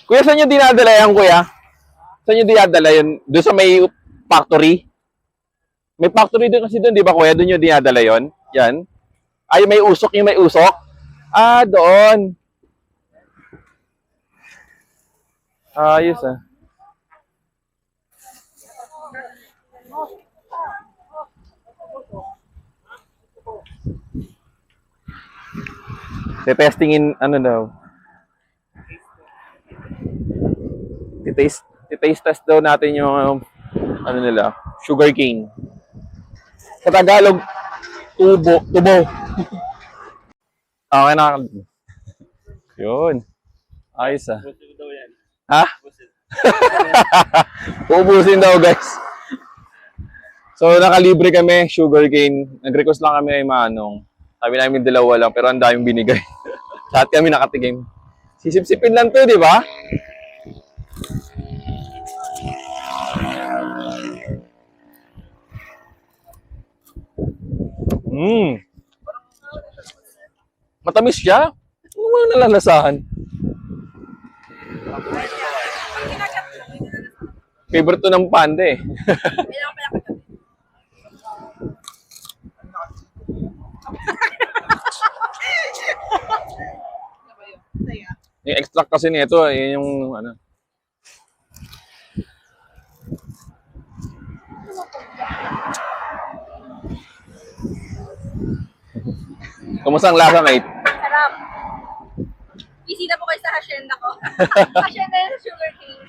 Kuya, saan nyo dinadala yan, kuya? Saan nyo dinadala yun? Doon sa may factory? May factory doon kasi doon, di ba kuya? Doon nyo dinadala yun? Yan. Ay, may usok yung may usok? Ah, doon. Ayos ah. Testingin, ano daw? Taste test daw natin yung ano nila, sugarcane. Sa Tagalog, tubo. Okay na. Yun. Ayos ah. Ha? Uubusin daw guys. So nakalibre kami, sugarcane. Nag-request lang kami ay Manong. Sabi namin dalawa lang, pero ang daming binigay. Lahat kami nakatigim. Sisip-sipin lang to, di ba? Matamis siya. Ano mo nalalasahan? Favorite to ng panda eh. Yung extract kasi nito, yun yung ano. Kumusta ang lasa, mate? Sarap. Bisita po kayo sa hacienda ko. Hacienda yung sugarcane.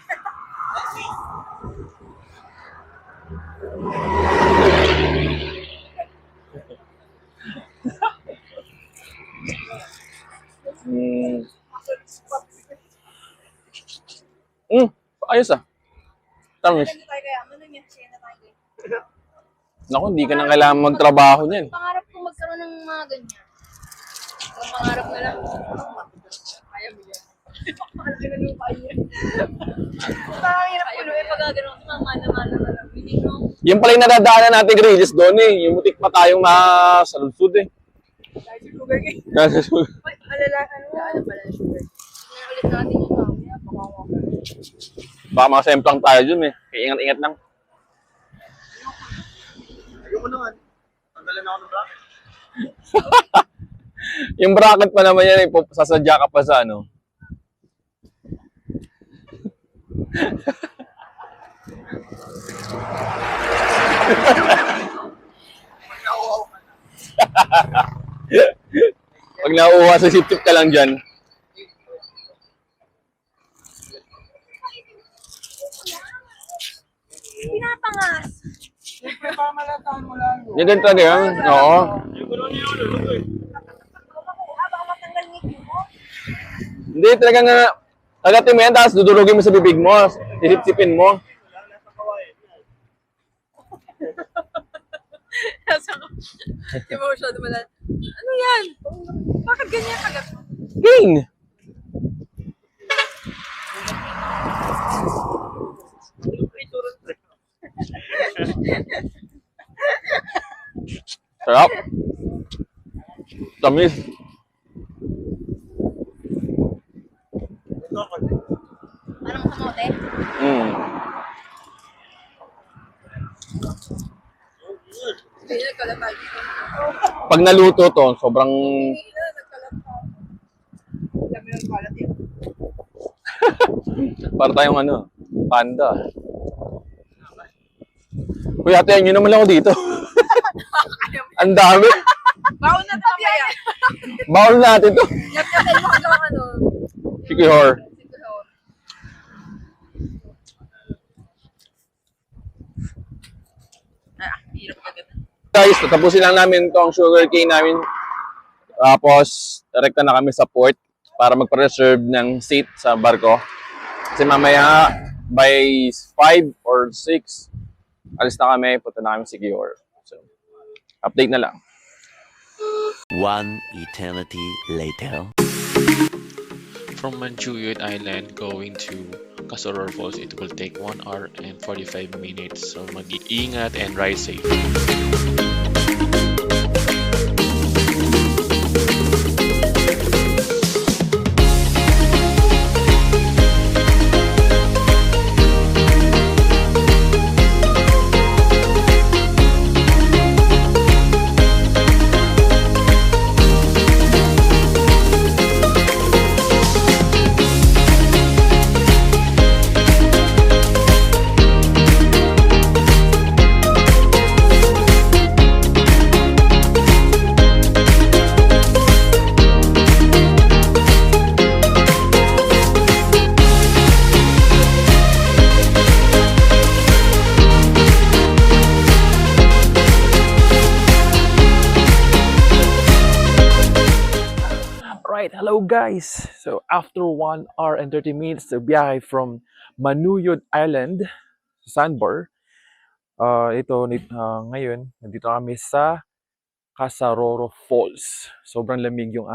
Ayos ah. Tamis. Naku, hindi ka na kailangan magtrabaho niyan. Pangarap ko magkaroon ng mga ganyan. Ang pangarap na lang. Kaya mo yan. Pangarap na lupa yan. Parang hirap punuin pag gagano'n. Mana-mana na lang. Hindi ko. Yung pala yung nadadaanan natin Grillis doon eh. Yung mutik pa tayong masaludsud eh. Sugar cane. Kasi sugar. Wait, ano pala yung sugar? Ulit natin yung mamaya. Baka makasemplang tayo dun eh. Kaya ingat-ingat lang. Ayoko naman. Tanggalan ako ng bracket. Yung bracket pa naman yan eh. Sasadya ka pa sa ano. Pag nauuha sa sip-sip ka lang dyan. Pinapangas. Siyempre, pamalataan mo lang. Yan din talaga yan. Oo. Baka matanggal ngiti mo. Hindi talaga nga. Tagatin mo yan, tapos dudurugin mo sa bibig mo. Sisip-sipin mo. Di ba masyado malala? Ano yan? Bakit ganyan kagat mo? Game! Sarap. Tamis. Parang kamote. Mm. Hindi nagkalapal. Pag naluto to, sobrang... Hindi na nagkalapal. Dami ng kalat yun. Para tayong ano, panda. Kuya, ate, nyo naman lang ako dito. Ang dami. Bawal na ito mamaya. Bawal natin to. Yap-yapin mo hanggang ano. Sikihor. Hirap agad. Guys, tatapusin lang namin tong sugarcane namin. Tapos, direkta na kami sa port para magpa-reserve ng seat sa barko. Kasi mamaya, by 5 or 6, alis na kami, punta na kami sa Sikihor. So, update na lang. One eternity later. From Manchuyot Island going to Casoror Falls, it will take 1 hour and 45 minutes. So mag-iingat and ride safe. Right, hello guys! So after 1 hour and 30 minutes to biyahe from Manuyod Island sa Sandbar, ngayon, nandito kami sa Casaroro Falls. Sobrang lamig yung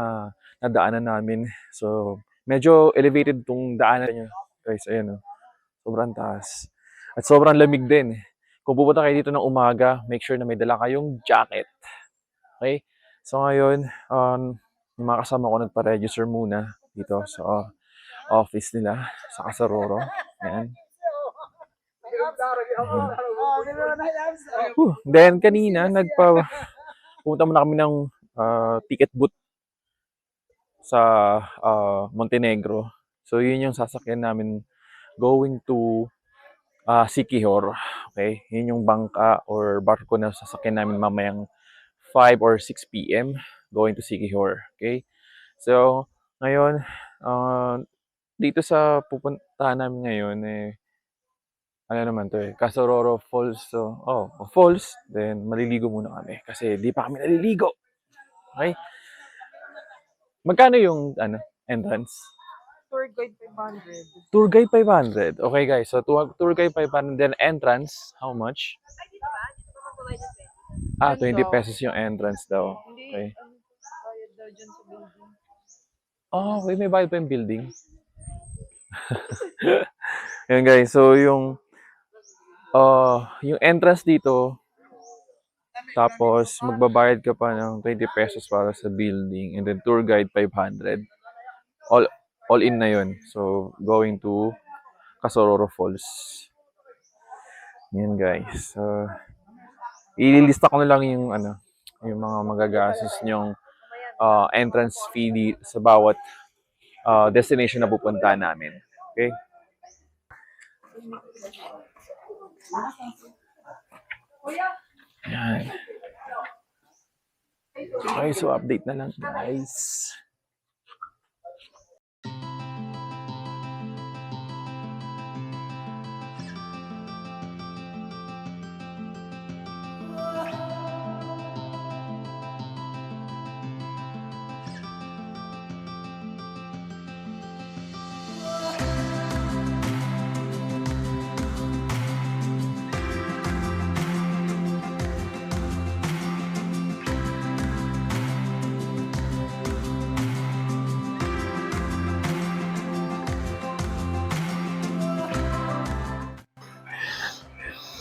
nadaanan namin. So, medyo elevated tong daanan nyo. Guys, ayan o. Sobrang taas. At sobrang lamig din. Kung pupunta kayo dito ng umaga, make sure na may dala kayong jacket. Okay? So ngayon, yung mga kasama ko nagpa-register muna dito sa office nila sa Casaroro. Ayan. Then kanina, pumunta muna kami ng ticket booth sa Montenegro. So yun yung sasakyan namin going to Sikihor. Okay? Yun yung bangka or barko na sasakyan namin mamayang 5 or 6 p.m. going to Sikihor. Okay? So, ngayon, dito sa pupuntahan namin ngayon, ano naman to Casaroro Falls. So, falls. Then, maliligo muna kami. Kasi di pa kami naliligo. Okay? Magkano yung, entrance? Tour guide 500. Tour guide 500. Okay, guys. So, tour guide 500. Then, entrance, how much? Ay, dito ba? Dito ba magbabayad 20 pesos yung entrance daw. Okay. Bayad daw dyan sa building. Oh, okay. May bayad pa yung building. Yan, guys. So, yung Yung entrance dito, tapos magbabayad ka pa ng 20 pesos para sa building, and then tour guide 500. All in na yun. So, going to Casororo Falls. Yan guys. Ililista ko na lang yung yung mga magagastos nyong entrance fee sa bawat destination na pupuntahan namin. Okay? Yan. Okay, so update na lang guys.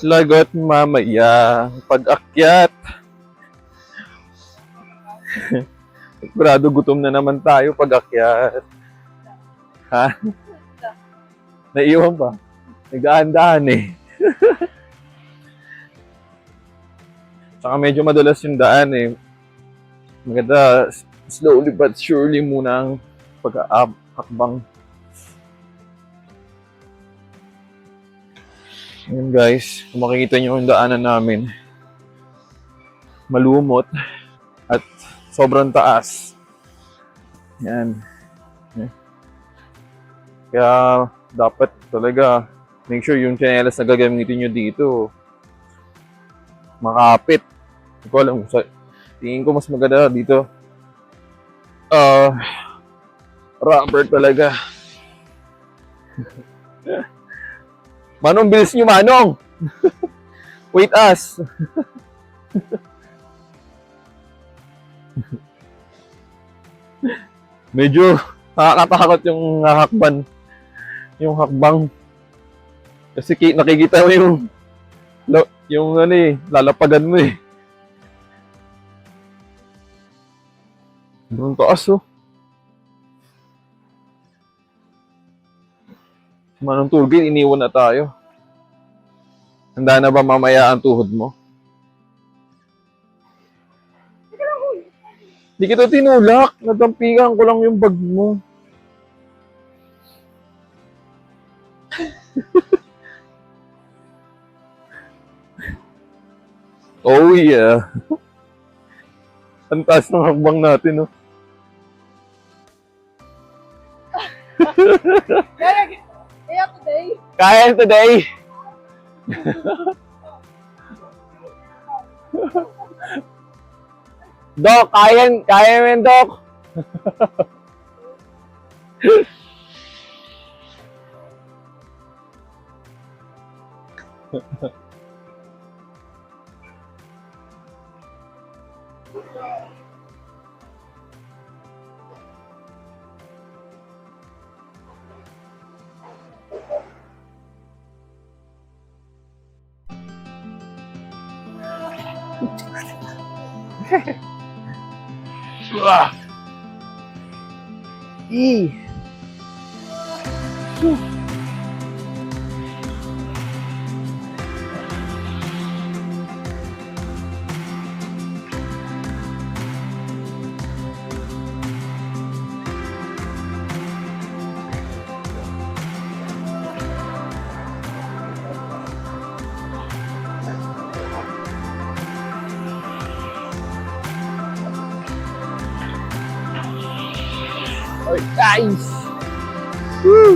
Lagot mamaya pag-akyat. Sigurado gutom na naman tayo pag-akyat. Ha? Naiwan pa. Nag-aandahan eh. Saka medyo madalas yung daan eh. Maganda, slowly but surely muna ang pag-hakbang. Ayan guys, kung makikita nyo yung daanan namin, malumot at sobrang taas. Yan. Kaya dapat talaga make sure yung tsinelas na gagamitin nyo dito makapit. Hindi ko alam, tingin ko mas maganda dito. Rubber talaga. Manong, bilis nyo, Manong! Wait us! Medyo nakakatakot yung hakban. Yung hakbang. Kasi nakikita mo yung lalapagan mo eh. Sobrang taas oh. Manong tour guide, iniwan na tayo. Handa na ba mamaya ang tuhod mo? Hindi kita tinulak. Natampikan ko lang yung bag mo. Oh yeah. Ang taas ng hakbang natin, oh. Kaya today. Dok, kaya mo yun, Dok. Guys! Woo!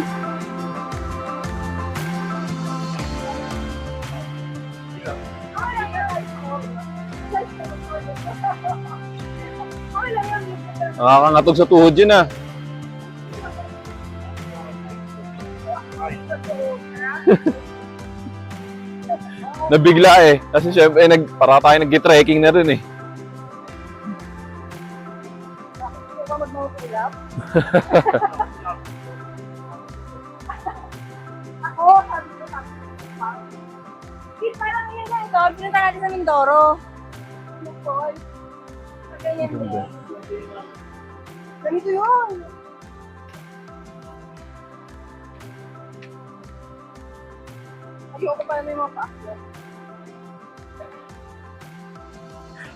Nakakangatog sa tuhod yun ah. Nabigla eh. Kasi syempre para tayo nag-trekking na rin eh. parang yun lang ito. Pinunta natin sa Mindoro. Falls. Ganyan din. Ganito yun. Ayoko pa may mga paakyat.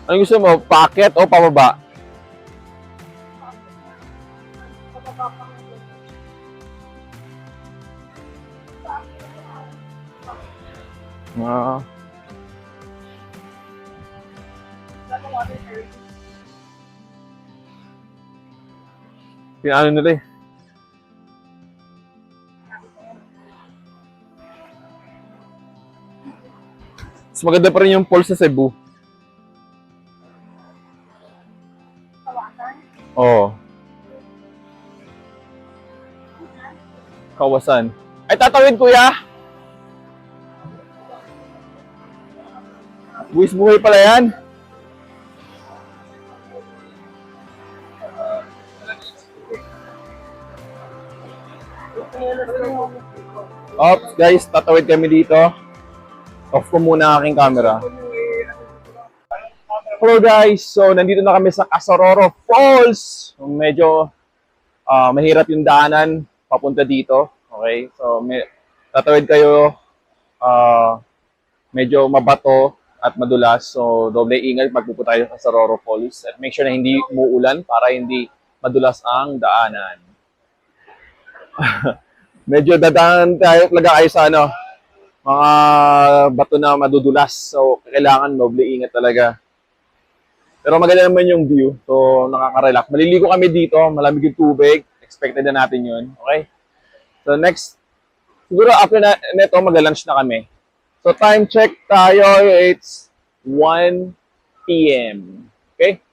Ano gusto mo? Packet o pababa? Ah. Pinano nila eh. Mas maganda pa rin yung falls sa Cebu. Oo. Kawasan. Ay, tatawid kuya! Buwis buhay pala yan. Ops, guys, tatawid kami dito. Off ko muna ang aking camera. Hello guys, so nandito na kami sa Casororo Falls. So, medyo mahirap yung daanan papunta dito. Okay, so tatawid kayo, medyo mabato at madulas. So doble ingat pag pupunta tayo sa Casororo Falls. At make sure na hindi umuulan para hindi madulas ang daanan. Medyo dadaan tayo talaga kayo sa mga bato na madudulas. So kailangan doble ingat talaga. Pero maganda naman yung view. So, nakaka-relax. Maliligo kami dito. Malamig yung tubig. Expected na natin yun. Okay? So, next. Siguro after neto, mag-lunch na kami. So, time check tayo. It's 1 p.m. Okay?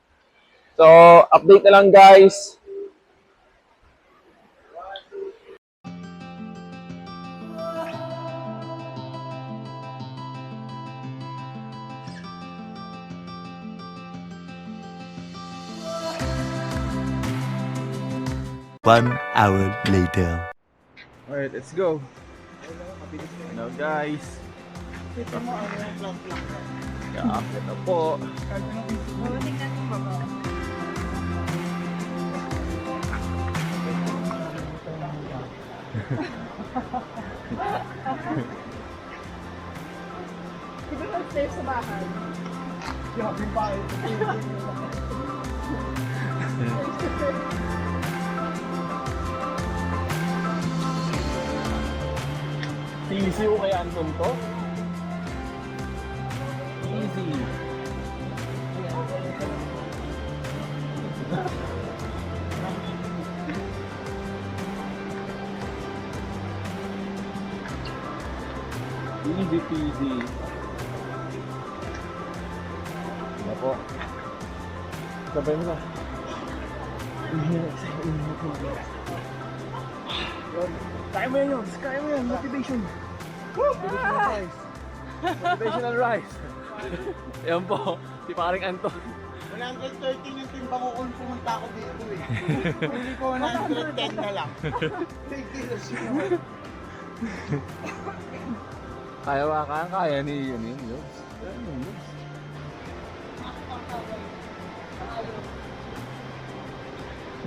So, update na lang guys. One hour later. Alright, let's go. Now guys. Kaakit na po. Di ba mag-stay sa bahay? Easy o kaya Anton to? Easy. Easy peasy. Ano po? Sabay mo na. Kaya mo yan yun! Kaya mo yan! Motivation! Motivational rise! Motivational rise! Ayan po, si paring Anton. 113 yung timba ko kung pumunta ako dito eh. Hindi ko 110 na lang. Big deal siya. Kaya ba ka? Kaya ni yun yun.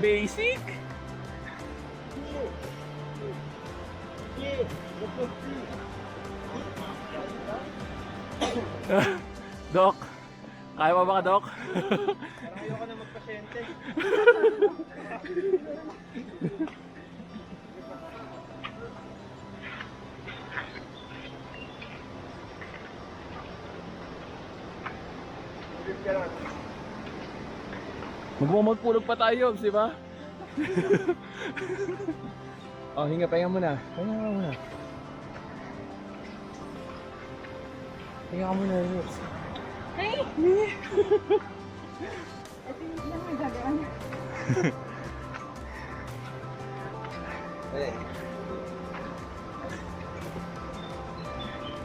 Basic? Doc, kaya pa ba ka, Doc? Parang ayoko na magpasyente. Magmumagpulog pa tayo, di ba? Oh, pahinga muna. Pahinga ka muna. Pahinga ka muna, Lips. Hey! Ito yung lang may gagaan.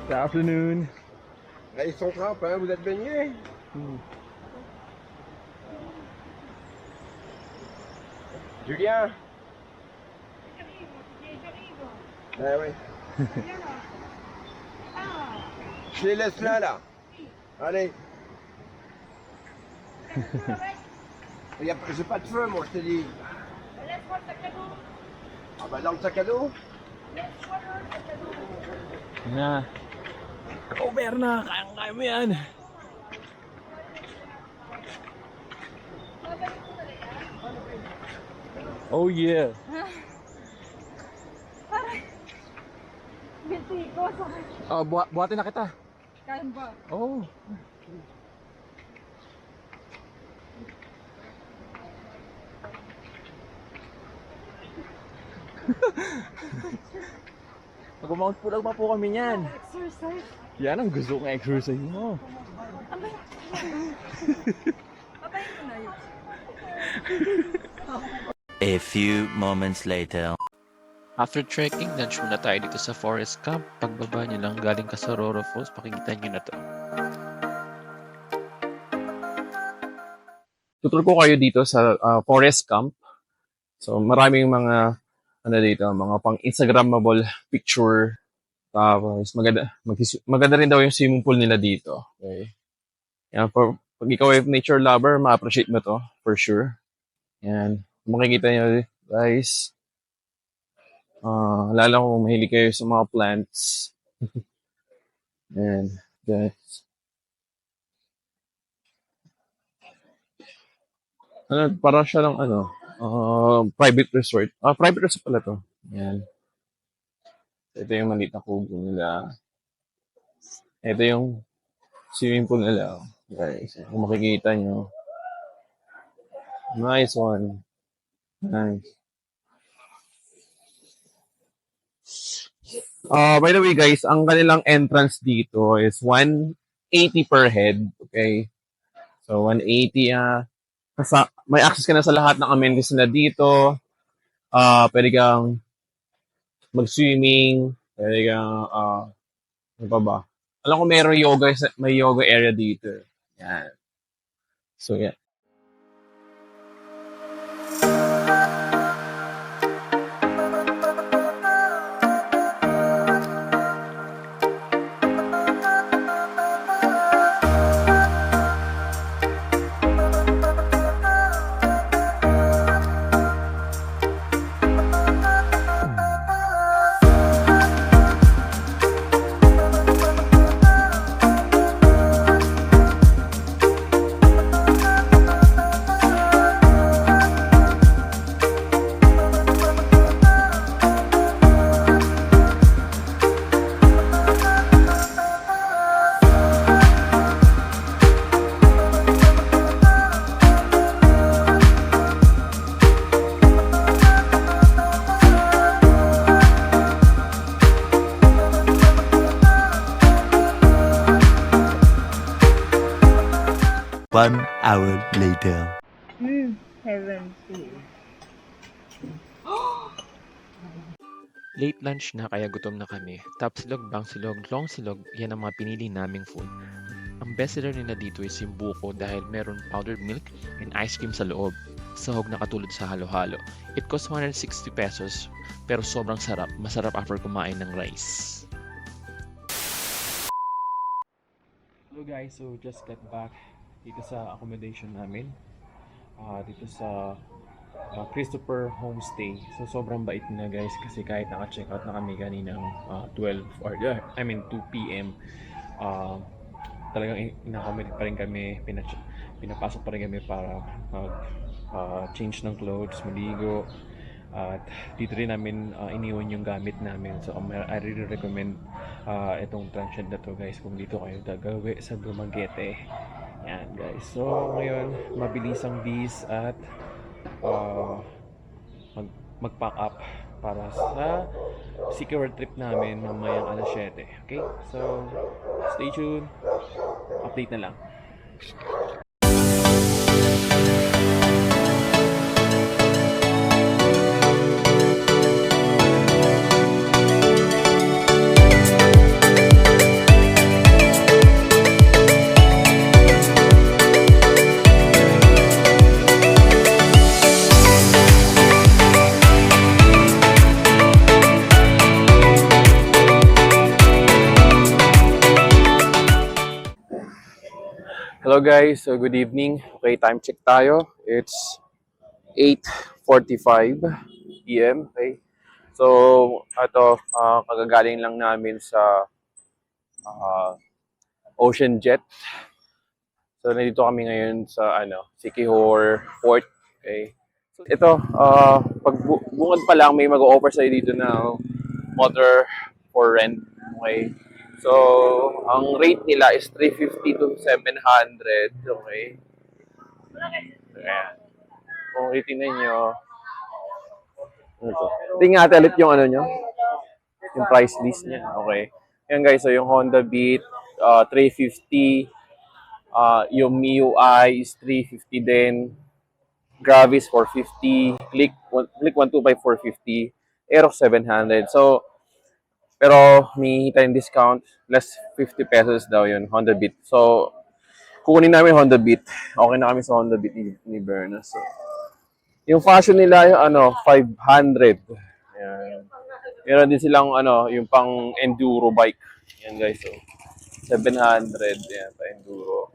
Good afternoon. Ay, isang ka pa, bulat ba niya eh. Julia! Ay, wait. Je les laisse là. Allez. J'ai pas de feu, moi, je te dis. Laisse-moi le sac à dos. Ah bah dans le sac à dos. Laisse-moi le sac à dos. Na. Over na. Kaya mo yan. Oh yeah. Binti ko sa Oh, buhatin na kita. kaya ba? Oh. Mag-mount po lang pa po kami niyan. Exercise. Yan ang gusto kong exercise mo. Papayin ko na yun. A few moments later. After trekking, lunch muna tayo dito sa forest camp. Pagbaba nyo lang galing ka sa Roro Falls, makikita nyo na to. Tutur ko kayo dito sa forest camp. So maraming mga dito, mga pang Instagrammable picture. Tapos maganda rin daw yung swimming pool nila dito. Okay. Yan, pag ikaw ay nature lover, ma-appreciate mo to for sure. Yan, makikita nyo guys. Lalo kung mahilig kayo sa mga plants. Yan, guys. Parang siya lang private resort. Private resort pala to. Yan. Ito yung maliit na kubo nila. Ito yung swimming pool nila. Guys, kung makikita nyo. Nice one. Nice. By the way guys, ang kanilang entrance dito is 180 per head. Okay? So 180 may access ka na sa lahat ng amenities na dito. Pwede kang mag-swimming, pwede kang ano pa ba? Alam ko may yoga area dito. Yan. So yeah. One hour later. Heaven. Late lunch na kaya gutom na kami. Top silog, bang silog, long silog, yan ang mga pinili naming food. Ang best seller nila dito is yung buko dahil meron powdered milk and ice cream sa loob. Sahog na katulad sa halo-halo. It costs 160 pesos pero sobrang sarap. Masarap after kumain ng rice. Hello guys, so just got back dito sa accommodation namin. Dito sa Christopher Homestay. So sobrang bait nila guys kasi kahit naka-check out na kami kaninang 2 p.m. Talagang in-accommodate pa rin kami, pinapasok pa rin kami para change ng clothes, maligo. At dito rin namin iniwan yung gamit namin. So I really recommend itong transient na to guys kung dito kayo gagawi sa Dumaguete. Yan guys. So ngayon, mabilis ang bis at mag-pack up para sa secure trip namin mamayang alas 7. Okay? So, stay tuned. Update na lang. Hello guys, so good evening. Okay, time check tayo. It's 8:45 PM. Okay. So, kagagaling lang namin sa Ocean Jet. So, nandito kami ngayon sa Siquijor Port. Okay. So, ito, pag bungad pa lang, may mag-offer sa'yo dito ng motor for rent. Okay. So, ang rate nila is 350 to 700. Okay. Ayan. Kung titingnan nyo, tingnan natin ulit yung nyo, yung price list niya. Okay. Yan guys, so yung Honda Beat, 350. Yung MIUI is 350 din. Gravis 450. Click 125 450. Aerox 700. So, pero may hita yung discount. Less 50 pesos daw yun, Honda Beat. So, kukunin namin Honda Beat. Okay na kami sa Honda Beat ni Berna. So, yung fashion nila, yung 500. Yan. Meron din silang yung pang enduro bike. Yan guys, so 700 yan, pa enduro.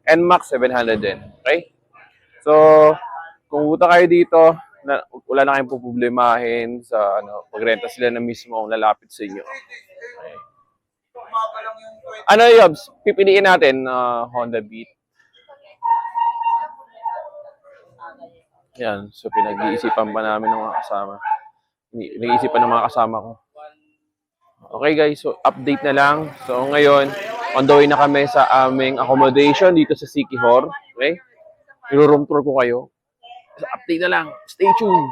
NMAX 700 din. Okay? So, kung pupunta kayo dito, wala na kayong puproblemahin sa pagrenta sila na mismo ang lalapit sa inyo. Okay. Yobs? Pipiliin natin Honda Beat. Yan, so pinag-iisipan pa namin ng mga kasama. Pinag-iisipan ng mga kasama ko. Okay guys, so update na lang. So ngayon, on the way na kami sa aming accommodation dito sa Siquijor. Okay? I-room tour ko kayo. So update na lang. Stay tuned!